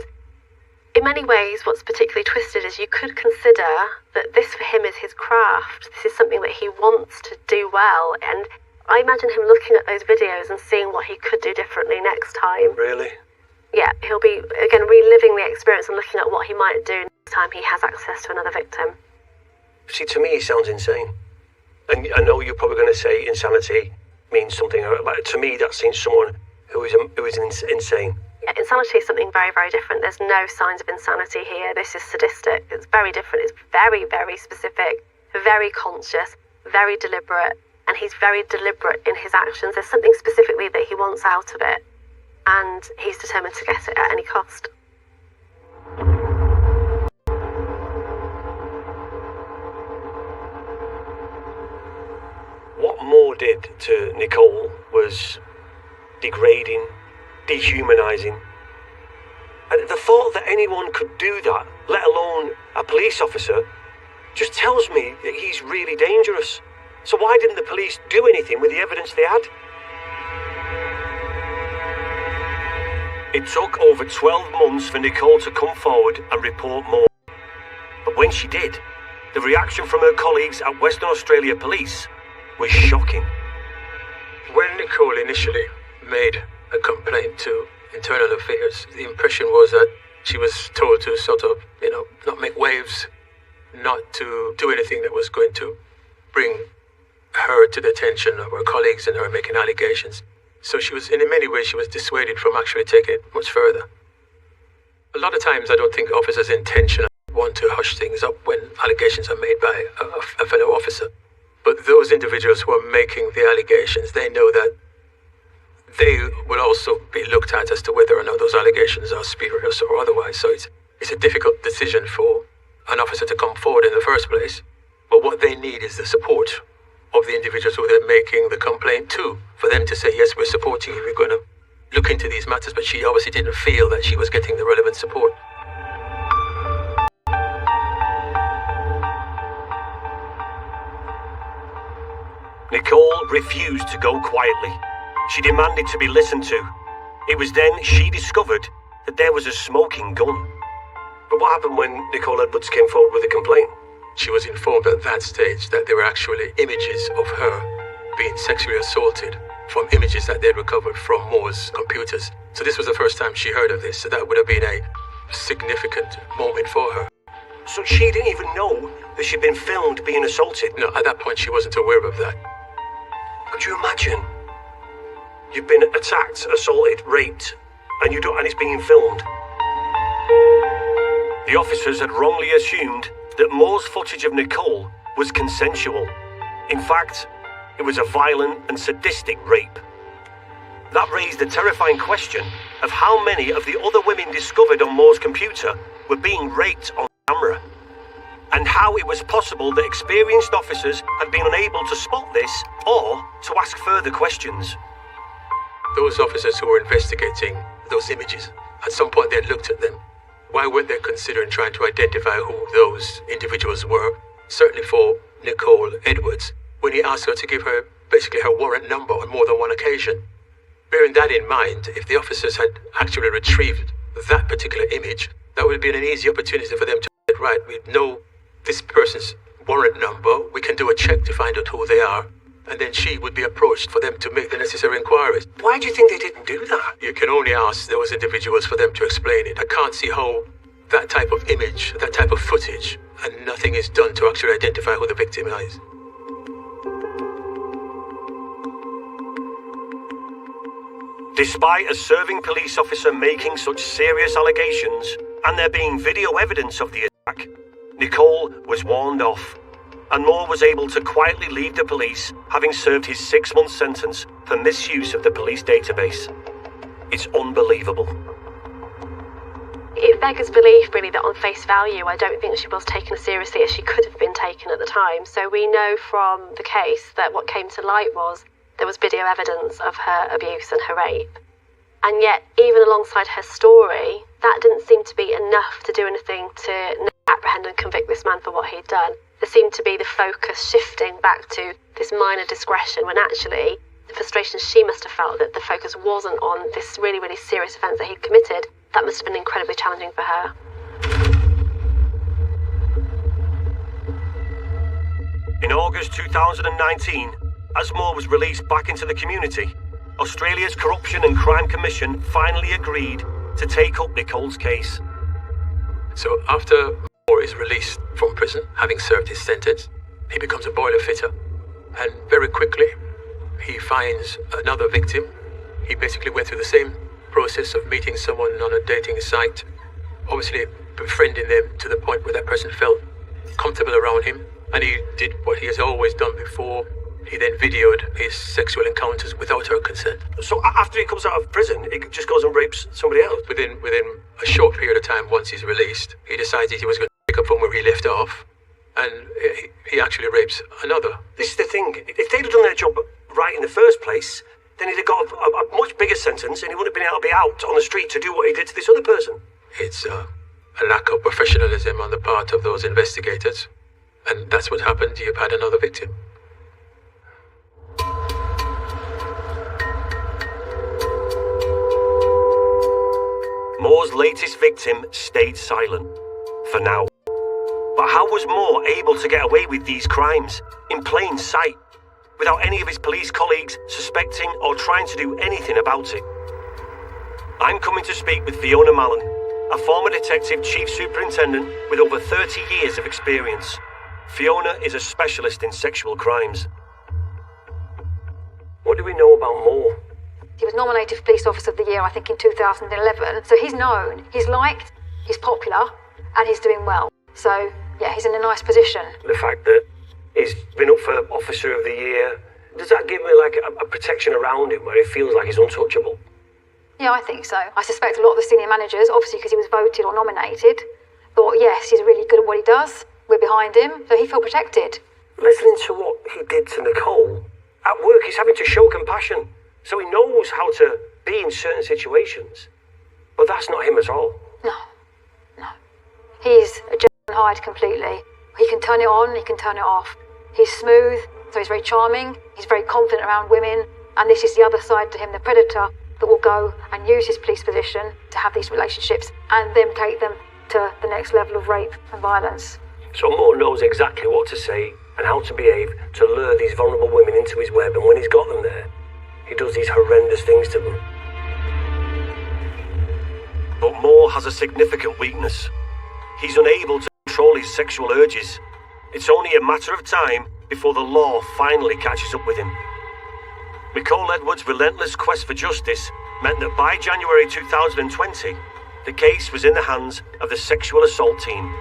in many ways, what's particularly twisted is you could consider that this for him is his craft. This is something that he wants to do well. And I imagine him looking at those videos and seeing what he could do differently next time. Really? Yeah, he'll be, again, reliving the experience and looking at what he might do next time he has access to another victim. See, to me, he sounds insane. And I know you're probably going to say insanity means something. But to me, that seems someone who is insane. Yeah, insanity is something very, very different. There's no signs of insanity here. This is sadistic. It's very different. It's very, very specific, very conscious, very deliberate. And he's very deliberate in his actions. There's something specifically that he wants out of it. And he's determined to get it at any cost. What Moore did to Nicole was degrading, dehumanising. And the thought that anyone could do that, let alone a police officer, just tells me that he's really dangerous. So why didn't the police do anything with the evidence they had? It took over 12 months for Nicole to come forward and report Moore. But when she did, the reaction from her colleagues at Western Australia Police was shocking. When Nicole initially made a complaint to Internal Affairs, the impression was that she was told to sort of, not make waves, not to do anything that was going to bring her to the attention of her colleagues and her making allegations. So she was, in many ways, she was dissuaded from actually taking it much further. A lot of times I don't think officers intentionally want to hush things up when allegations are made by a fellow officer. But those individuals who are making the allegations, they know that they will also be looked at as to whether or not those allegations are spurious or otherwise. So it's a difficult decision for an officer to come forward in the first place. But what they need is the support of the individuals who they're making the complaint to, for them to say, yes, we're supporting you, we're going to look into these matters. But she obviously didn't feel that she was getting the relevant support. Nicole refused to go quietly. She demanded to be listened to. It was then she discovered that there was a smoking gun. But what happened when Nicole Edwards came forward with a complaint? She was informed at that stage that there were actually images of her being sexually assaulted from images that they'd recovered from Moore's computers. So this was the first time she heard of this, so that would have been a significant moment for her. So she didn't even know that she'd been filmed being assaulted? No, at that point she wasn't aware of that. Could you imagine? You've been attacked, assaulted, raped, and it's being filmed. The officers had wrongly assumed that Moore's footage of Nicole was consensual. In fact, it was a violent and sadistic rape. That raised the terrifying question of how many of the other women discovered on Moore's computer were being raped on camera, and how it was possible that experienced officers had been unable to spot this or to ask further questions. Those officers who were investigating those images, at some point they had looked at them. Why weren't they considering trying to identify who those individuals were? Certainly for Nicole Edwards, when he asked her to give her basically her warrant number on more than one occasion. Bearing that in mind, if the officers had actually retrieved that particular image, that would have been an easy opportunity for them to get right. We know this person's warrant number, we can do a check to find out who they are, and then she would be approached for them to make the necessary inquiries. Why do you think they didn't do that? You can only ask those individuals for them to explain it. I can't see how that type of image, that type of footage, and nothing is done to actually identify who the victim is. Despite a serving police officer making such serious allegations, and there being video evidence of the attack, Nicole was warned off, and Moore was able to quietly leave the police, having served his 6-month sentence for misuse of the police database. It's unbelievable. It beggars belief, really, that on face value, I don't think she was taken as seriously as she could have been taken at the time. So we know from the case that what came to light was there was video evidence of her abuse and her rape. And yet, even alongside her story, that didn't seem to be enough to do anything to apprehend and convict this man for what he'd done. There seemed to be the focus shifting back to this minor discretion, when actually the frustration she must have felt that the focus wasn't on this really, really serious offence that he'd committed. That must have been incredibly challenging for her. In August 2019, as Moore was released back into the community, Australia's Corruption and Crime Commission finally agreed to take up Nicole's case. So after Moore is released from prison, having served his sentence, he becomes a boiler fitter. And very quickly, he finds another victim. He basically went through the same process of meeting someone on a dating site, obviously befriending them to the point where that person felt comfortable around him, and he did what he has always done before. He then videoed his sexual encounters without her consent. So after he comes out of prison, he just goes and rapes somebody else? Within a short period of time, once he's released, he decided he was going to pick up from where he left off, and he actually rapes another. This is the thing. If they'd have done their job right in the first place, then he'd have got a much bigger sentence, and he wouldn't have been able to be out on the street to do what he did to this other person. It's a lack of professionalism on the part of those investigators, and that's what happened. You've had another victim. Moore's latest victim stayed silent, for now. But how was Moore able to get away with these crimes in plain sight, without any of his police colleagues suspecting or trying to do anything about it? I'm coming to speak with Fiona Mallon, a former detective chief superintendent with over 30 years of experience. Fiona is a specialist in sexual crimes. What do we know about Moore? He was nominated for Police Officer of the Year, I think, in 2011. So he's known, he's liked, he's popular, and he's doing well. So, yeah, he's in a nice position. The fact that he's been up for Officer of the Year, does that give me like a protection around him where he feels like he's untouchable? Yeah, I think so. I suspect a lot of the senior managers, obviously because he was voted or nominated, thought, yes, he's really good at what he does, we're behind him, so he felt protected. Listening to what he did to Nicole, at work he's having to show compassion, so he knows how to be in certain situations. But that's not him at all. No. He's a Jekyll and Hyde completely. He can turn it on, he can turn it off. He's smooth, so he's very charming, he's very confident around women, and this is the other side to him, the predator, that will go and use his police position to have these relationships and then take them to the next level of rape and violence. So Moore knows exactly what to say and how to behave to lure these vulnerable women into his web, and when he's got them there, he does these horrendous things to them. But Moore has a significant weakness. He's unable to control his sexual urges. It's only a matter of time before the law finally catches up with him. Nicole Edwards' relentless quest for justice meant that by January 2020, the case was in the hands of the sexual assault team.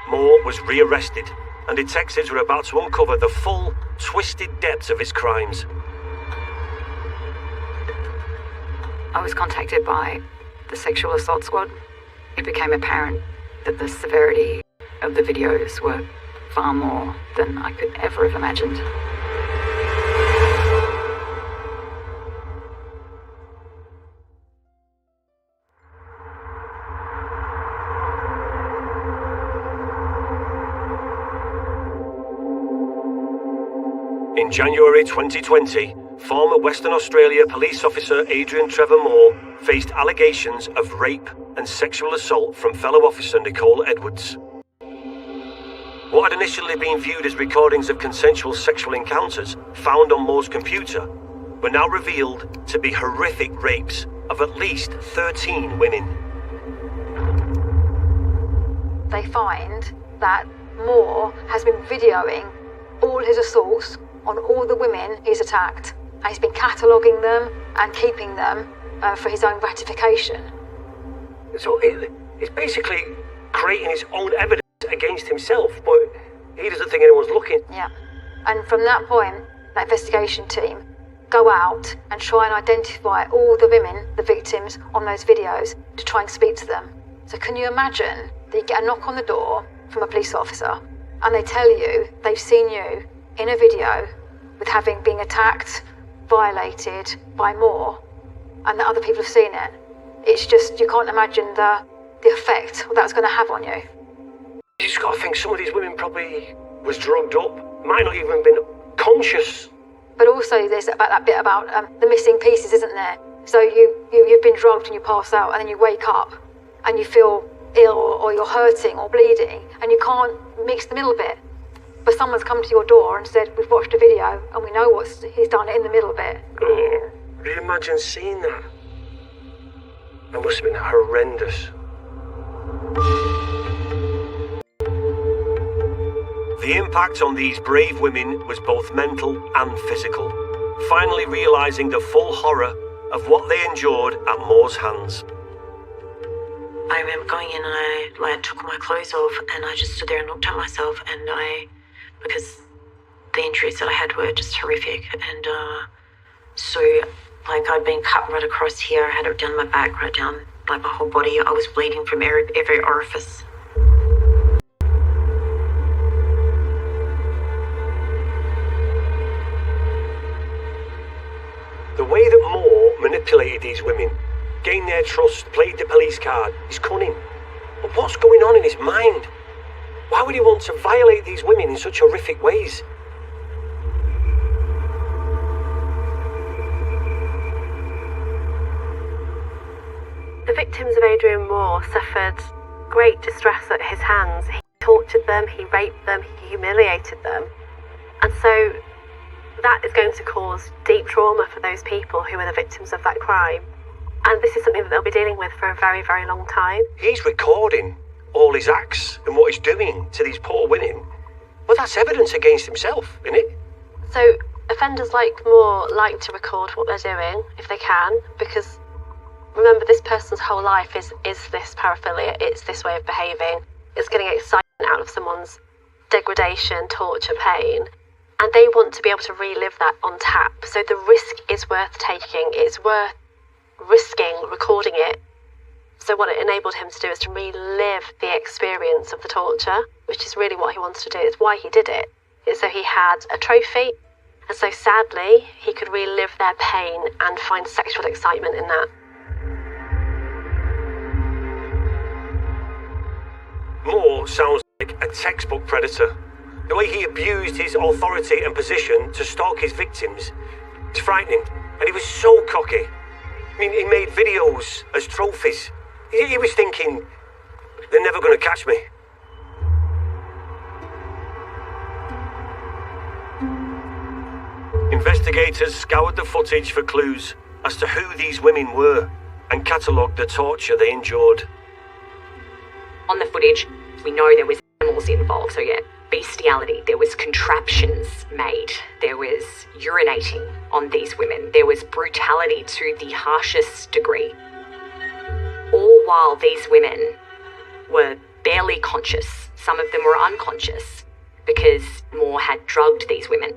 Moore was rearrested, and detectives were about to uncover the full, twisted depths of his crimes. I was contacted by the sexual assault squad. It became apparent that the severity of the videos were far more than I could ever have imagined. In January 2020, former Western Australia police officer Adrian Trevor Moore faced allegations of rape and sexual assault from fellow officer Nicole Edwards. What had initially been viewed as recordings of consensual sexual encounters found on Moore's computer were now revealed to be horrific rapes of at least 13 women. They find that Moore has been videoing all his assaults on all the women he's attacked. And he's been cataloguing them and keeping them for his own gratification. So it's basically creating his own evidence against himself, but he doesn't think anyone's looking. Yeah. And from that point, that investigation team go out and try and identify all the women, the victims, on those videos to try and speak to them. So can you imagine that you get a knock on the door from a police officer and they tell you they've seen you in a video with being attacked, violated by Moore, and that other people have seen it? It's just, you can't imagine the effect that's going to have on you. You just got to think some of these women probably was drugged up, might not even been conscious. But also there's that bit about the missing pieces, isn't there? So you've been drugged and you pass out, and then you wake up and you feel ill or you're hurting or bleeding, and you can't mix the middle bit. But someone's come to your door and said, we've watched a video and we know what he's done in the middle bit. Oh, can you imagine seeing that? That must have been horrendous. The impact on these brave women was both mental and physical, finally realising the full horror of what they endured at Moore's hands. I remember going in and I took my clothes off and I just stood there and looked at myself, and because the injuries that I had were just horrific, and so I'd been cut right across here, I had it down my back, right down my whole body. I was bleeding from every orifice. The way that Moore manipulated these women, gained their trust, played the police card, is cunning. But what's going on in his mind? Why would he want to violate these women in such horrific ways? The victims of Adrian Moore suffered great distress at his hands. He tortured them, he raped them, he humiliated them. And so that is going to cause deep trauma for those people who are the victims of that crime. And this is something that they'll be dealing with for a very, very long time. He's recording all his acts and what he's doing to these poor women. Well, that's evidence against himself, isn't it? So offenders like Moore like to record what they're doing, if they can, because remember, this person's whole life is this paraphilia, it's this way of behaving, it's getting excitement out of someone's degradation, torture, pain, and they want to be able to relive that on tap. So the risk is worth taking, it's worth risking recording it. So what it enabled him to do is to relive the experience of the torture, which is really what he wanted to do. It's why he did it. So he had a trophy, and so sadly he could relive their pain and find sexual excitement in that. Moore sounds like a textbook predator. The way he abused his authority and position to stalk his victims, it's frightening. And he was so cocky. I mean, he made videos as trophies. He was thinking, they're never going to catch me. Investigators scoured the footage for clues as to who these women were and catalogued the torture they endured. On the footage, we know there was animals involved, so yeah, bestiality. There was contraptions made. There was urinating on these women. There was brutality to the harshest degree. All while these women were barely conscious. Some of them were unconscious because Moore had drugged these women.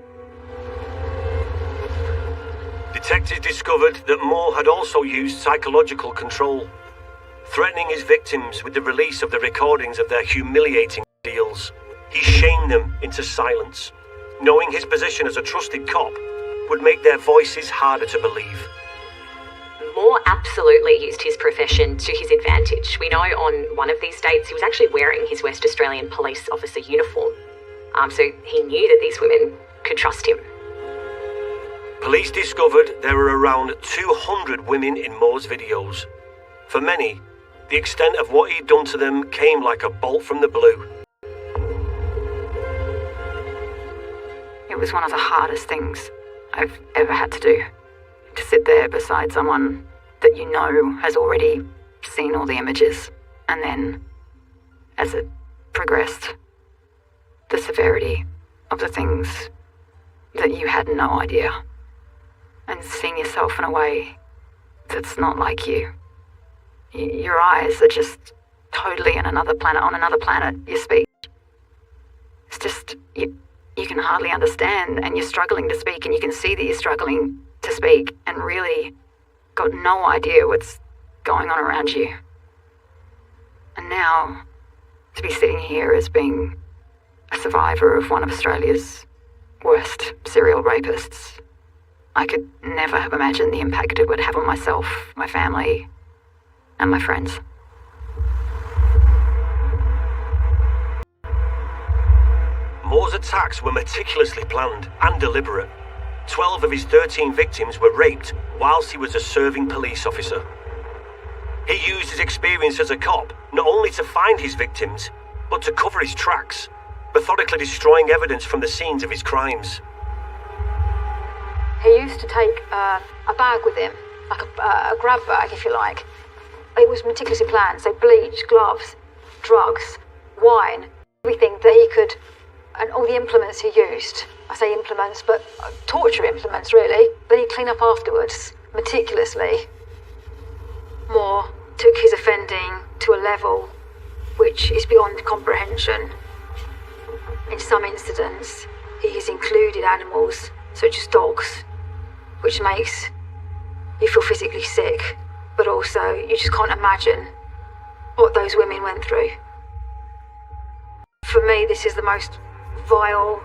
Detectives discovered that Moore had also used psychological control, threatening his victims with the release of the recordings of their humiliating deals. He shamed them into silence, knowing his position as a trusted cop would make their voices harder to believe. Moore absolutely used his profession to his advantage. We know on one of these dates he was actually wearing his West Australian police officer uniform, so he knew that these women could trust him. Police discovered there were around 200 women in Moore's videos. For many, the extent of what he'd done to them came like a bolt from the blue. It was one of the hardest things I've ever had to do. To sit there beside someone that you know has already seen all the images, and then, as it progressed, the severity of the things that you had no idea, and seeing yourself in a way that's not like you. Your eyes are just totally on another planet, you speak. It's just, you can hardly understand, and you're struggling to speak, and you can see that you're struggling to speak, and really got no idea what's going on around you. And now, to be sitting here as being a survivor of one of Australia's worst serial rapists, I could never have imagined the impact it would have on myself, my family, and my friends. Moore's attacks were meticulously planned and deliberate. 12 of his 13 victims were raped whilst he was a serving police officer. He used his experience as a cop not only to find his victims, but to cover his tracks, methodically destroying evidence from the scenes of his crimes. He used to take a bag with him, like a grab bag, if you like. It was meticulously planned, so bleach, gloves, drugs, wine, everything that he could, and all the implements he used. I say implements, but torture implements, really. Then he'd clean up afterwards, meticulously. Moore took his offending to a level which is beyond comprehension. In some incidents, he has included animals, such as dogs, which makes you feel physically sick, but also you just can't imagine what those women went through. For me, this is the most vile,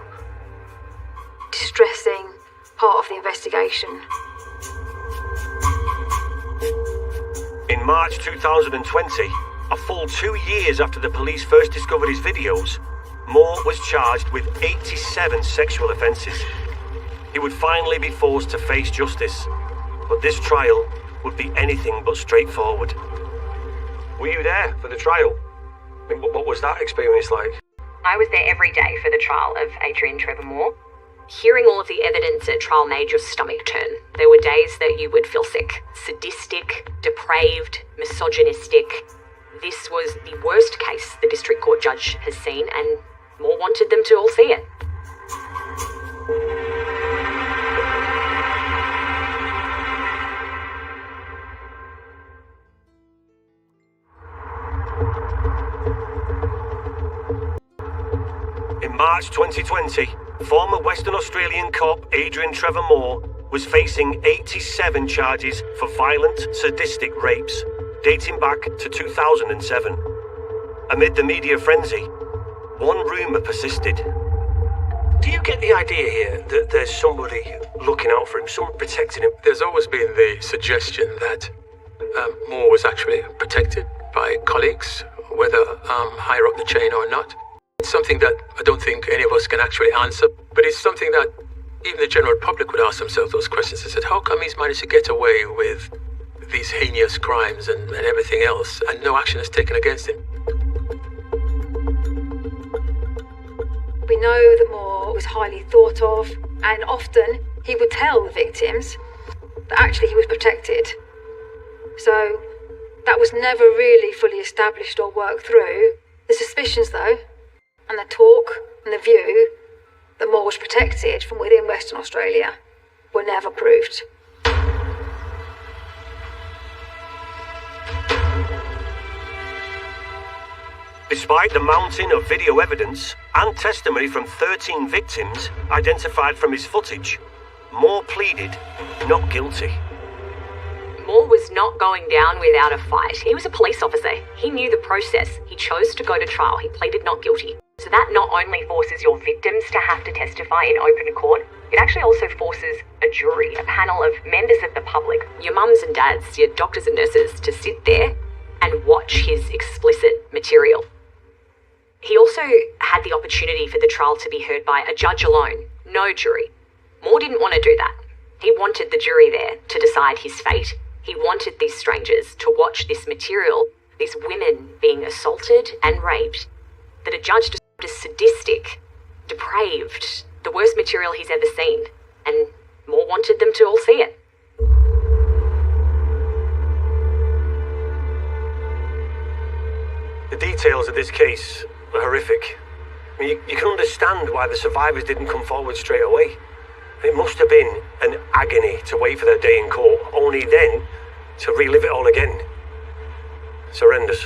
distressing part of the investigation. In March 2020, a full 2 years after the police first discovered his videos, Moore was charged with 87 sexual offences. He would finally be forced to face justice, but this trial would be anything but straightforward. Were you there for the trial? I mean, what was that experience like? I was there every day for the trial of Adrian Trevor Moore. Hearing all of the evidence at trial made your stomach turn. There were days that you would feel sick. Sadistic, depraved, misogynistic. This was the worst case the district court judge has seen, and Moore wanted them to all see it. In March 2020, former Western Australian cop Adrian Trevor Moore was facing 87 charges for violent, sadistic rapes, dating back to 2007. Amid the media frenzy, one rumour persisted. Do you get the idea here that there's somebody looking out for him, someone protecting him? There's always been the suggestion that Moore was actually protected by colleagues, whether higher up the chain or not. It's something that I don't think any of us can actually answer, but it's something that even the general public would ask themselves those questions. They said, how come he's managed to get away with these heinous crimes and everything else, and no action is taken against him? We know that Moore was highly thought of, and often he would tell the victims that actually he was protected. So that was never really fully established or worked through. The suspicions, though, and the talk and the view that Moore was protected from within Western Australia were never proved. Despite the mountain of video evidence and testimony from 13 victims identified from his footage, Moore pleaded not guilty. Moore was not going down without a fight. He was a police officer. He knew the process. He chose to go to trial. He pleaded not guilty. So that not only forces your victims to have to testify in open court, it actually also forces a jury, a panel of members of the public, your mums and dads, your doctors and nurses, to sit there and watch his explicit material. He also had the opportunity for the trial to be heard by a judge alone, no jury. Moore didn't want to do that. He wanted the jury there to decide his fate. He wanted these strangers to watch this material, these women being assaulted and raped, that a judge described as sadistic, depraved, the worst material he's ever seen, and Moore wanted them to all see it. The details of this case are horrific. I mean, you can understand why the survivors didn't come forward straight away. It must have been an agony to wait for their day in court, only then To relive it all again. It's horrendous.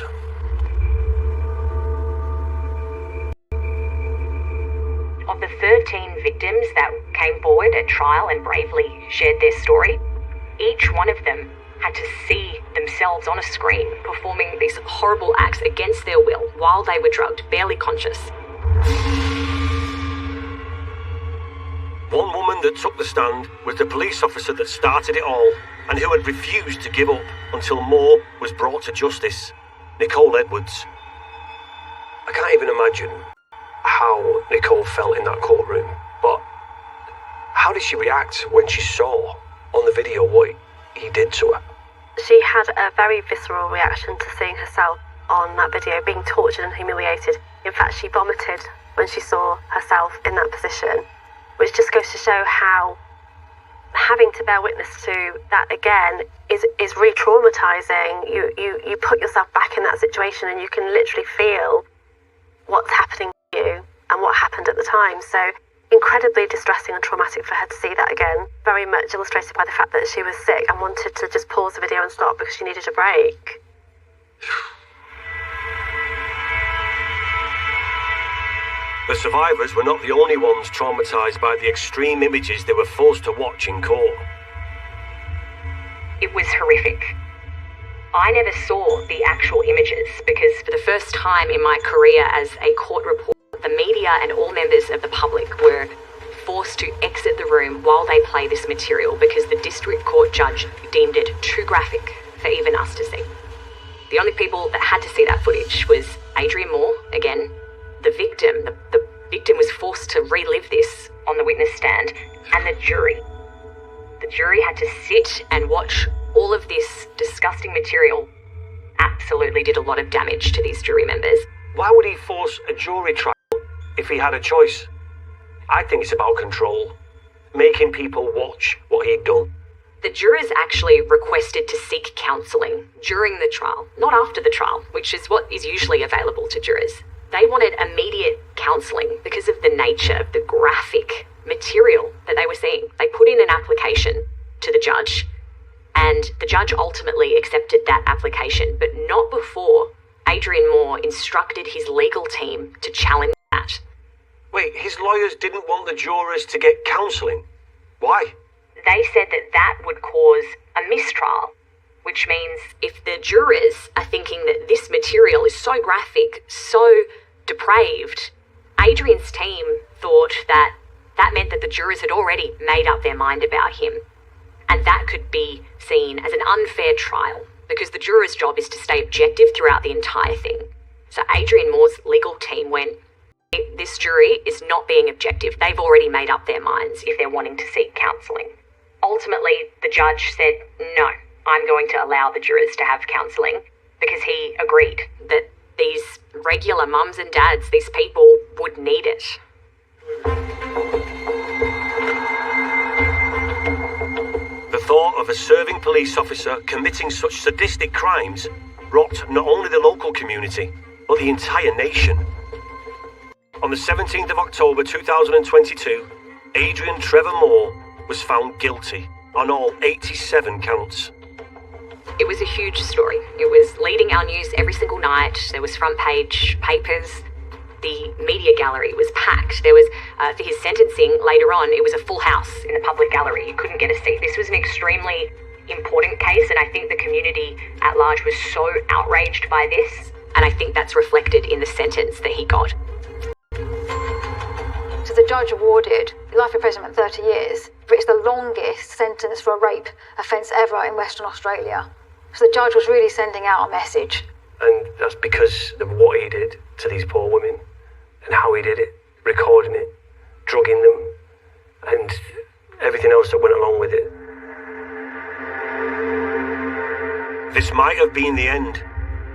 Of the 13 victims that came forward at trial and bravely shared their story, each one of them had to see themselves on a screen performing these horrible acts against their will while they were drugged, barely conscious. One woman that took the stand was the police officer that started it all and who had refused to give up until more was brought to justice, Nicole Edwards. I can't even imagine how Nicole felt in that courtroom, but how did she react when she saw on the video what he did to her? She had a very visceral reaction to seeing herself on that video being tortured and humiliated. In fact, she vomited when she saw herself in that position, which just goes to show how having to bear witness to that again is re-traumatizing. You put yourself back in that situation and you can literally feel what's happening to you and what happened at the time. So incredibly distressing and traumatic for her to see that again. Very much illustrated by the fact that she was sick and wanted to just pause the video and stop because she needed a break. The survivors were not the only ones traumatised by the extreme images they were forced to watch in court. It was horrific. I never saw the actual images because for the first time in my career as a court reporter, the media and all members of the public were forced to exit the room while they play this material because the district court judge deemed it too graphic for even us to see. The only people that had to see that footage was Adrian Moore, again, the victim. The victim was forced to relive this on the witness stand, and the jury. The jury had to sit and watch all of this disgusting material. Absolutely did a lot of damage to these jury members. Why would he force a jury trial if he had a choice? I think it's about control, making people watch what he'd done. The jurors actually requested to seek counselling during the trial, not after the trial, which is what is usually available to jurors. They wanted immediate counselling because of the nature of the graphic material that they were seeing. They put in an application to the judge, and the judge ultimately accepted that application, but not before Adrian Moore instructed his legal team to challenge that. Wait, his lawyers didn't want the jurors to get counselling? Why? They said that that would cause a mistrial, which means if the jurors are thinking that this material is so graphic, so depraved, Adrian's team thought that that meant that the jurors had already made up their mind about him. And that could be seen as an unfair trial because the juror's job is to stay objective throughout the entire thing. So Adrian Moore's legal team went, this jury is not being objective. They've already made up their minds if they're wanting to seek counselling. Ultimately, the judge said, no, I'm going to allow the jurors to have counselling because he agreed that these regular mums and dads, these people, would need it. The thought of a serving police officer committing such sadistic crimes rocked not only the local community, but the entire nation. On the 17th of October 2022, Adrian Trevor Moore was found guilty on all 87 counts. It was a huge story. It was leading our news every single night. There was front page papers. The media gallery was packed. There was, for his sentencing later on, it was a full house in the public gallery. You couldn't get a seat. This was an extremely important case, and I think the community at large was so outraged by this, and I think that's reflected in the sentence that he got. So the judge awarded life imprisonment 30 years, but it's the longest sentence for a rape offence ever in Western Australia. So the judge was really sending out a message. And that's because of what he did to these poor women and how he did it, recording it, drugging them, and everything else that went along with it. This might have been the end,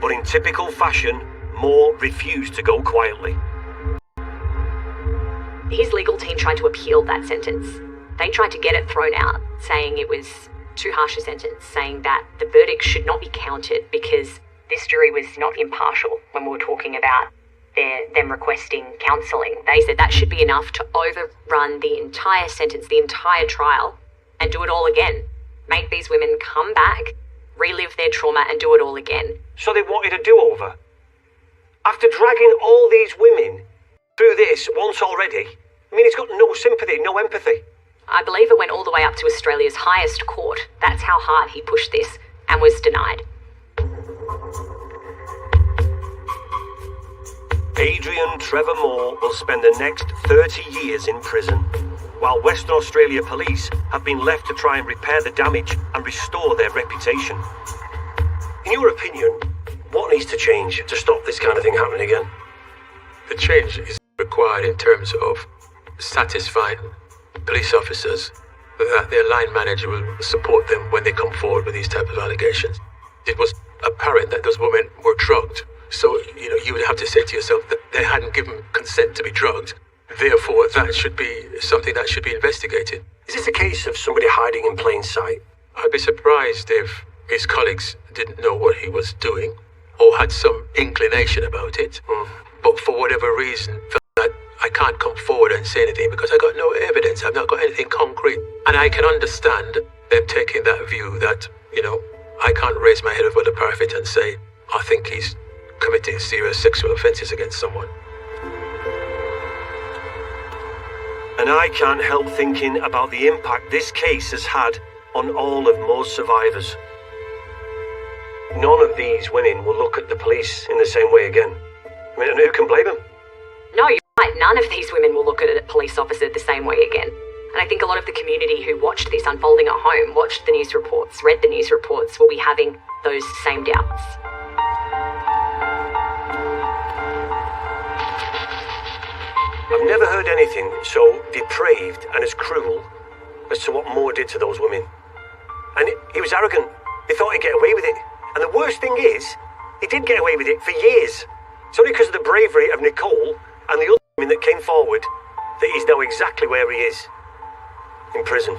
but in typical fashion, Moore refused to go quietly. His legal team tried to appeal that sentence. They tried to get it thrown out, saying it was too harsh a sentence, saying that the verdict should not be counted because this jury was not impartial when we were talking about them requesting counselling. They said that should be enough to overrun the entire sentence, the entire trial, and do it all again. Make these women come back, relive their trauma and do it all again. So they wanted a do-over? After dragging all these women through this once already? I mean, he's got no sympathy, no empathy. I believe it went all the way up to Australia's highest court. That's how hard he pushed this, and was denied. Adrian Trevor Moore will spend the next 30 years in prison, while Western Australia police have been left to try and repair the damage and restore their reputation. In your opinion, what needs to change to stop this kind of thing happening again? The change is required in terms of satisfying police officers that their line manager will support them when they come forward with these type of allegations. It was apparent that those women were drugged. So, you would have to say to yourself that they hadn't given consent to be drugged. Therefore, that should be something that should be investigated. Is this a case of somebody hiding in plain sight? I'd be surprised if his colleagues didn't know what he was doing or had some inclination about it. But for whatever reason, felt that I can't come forward and say anything because I got no evidence. I've not got anything concrete. And I can understand them taking that view that, I can't raise my head over the parapet and say, I think he's committing serious sexual offences against someone. And I can't help thinking about the impact this case has had on all of Moore's survivors. None of these women will look at the police in the same way again. I mean, and who can blame them? No, you're right. None of these women will look at a police officer the same way again. And I think a lot of the community who watched this unfolding at home, watched the news reports, read the news reports, will be having those same doubts. I've never heard anything so depraved and as cruel as to what Moore did to those women. And he was arrogant. He thought he'd get away with it. And the worst thing is, he did get away with it for years. It's only because of the bravery of Nicole and the other women that came forward that he's now exactly where he is. In prison.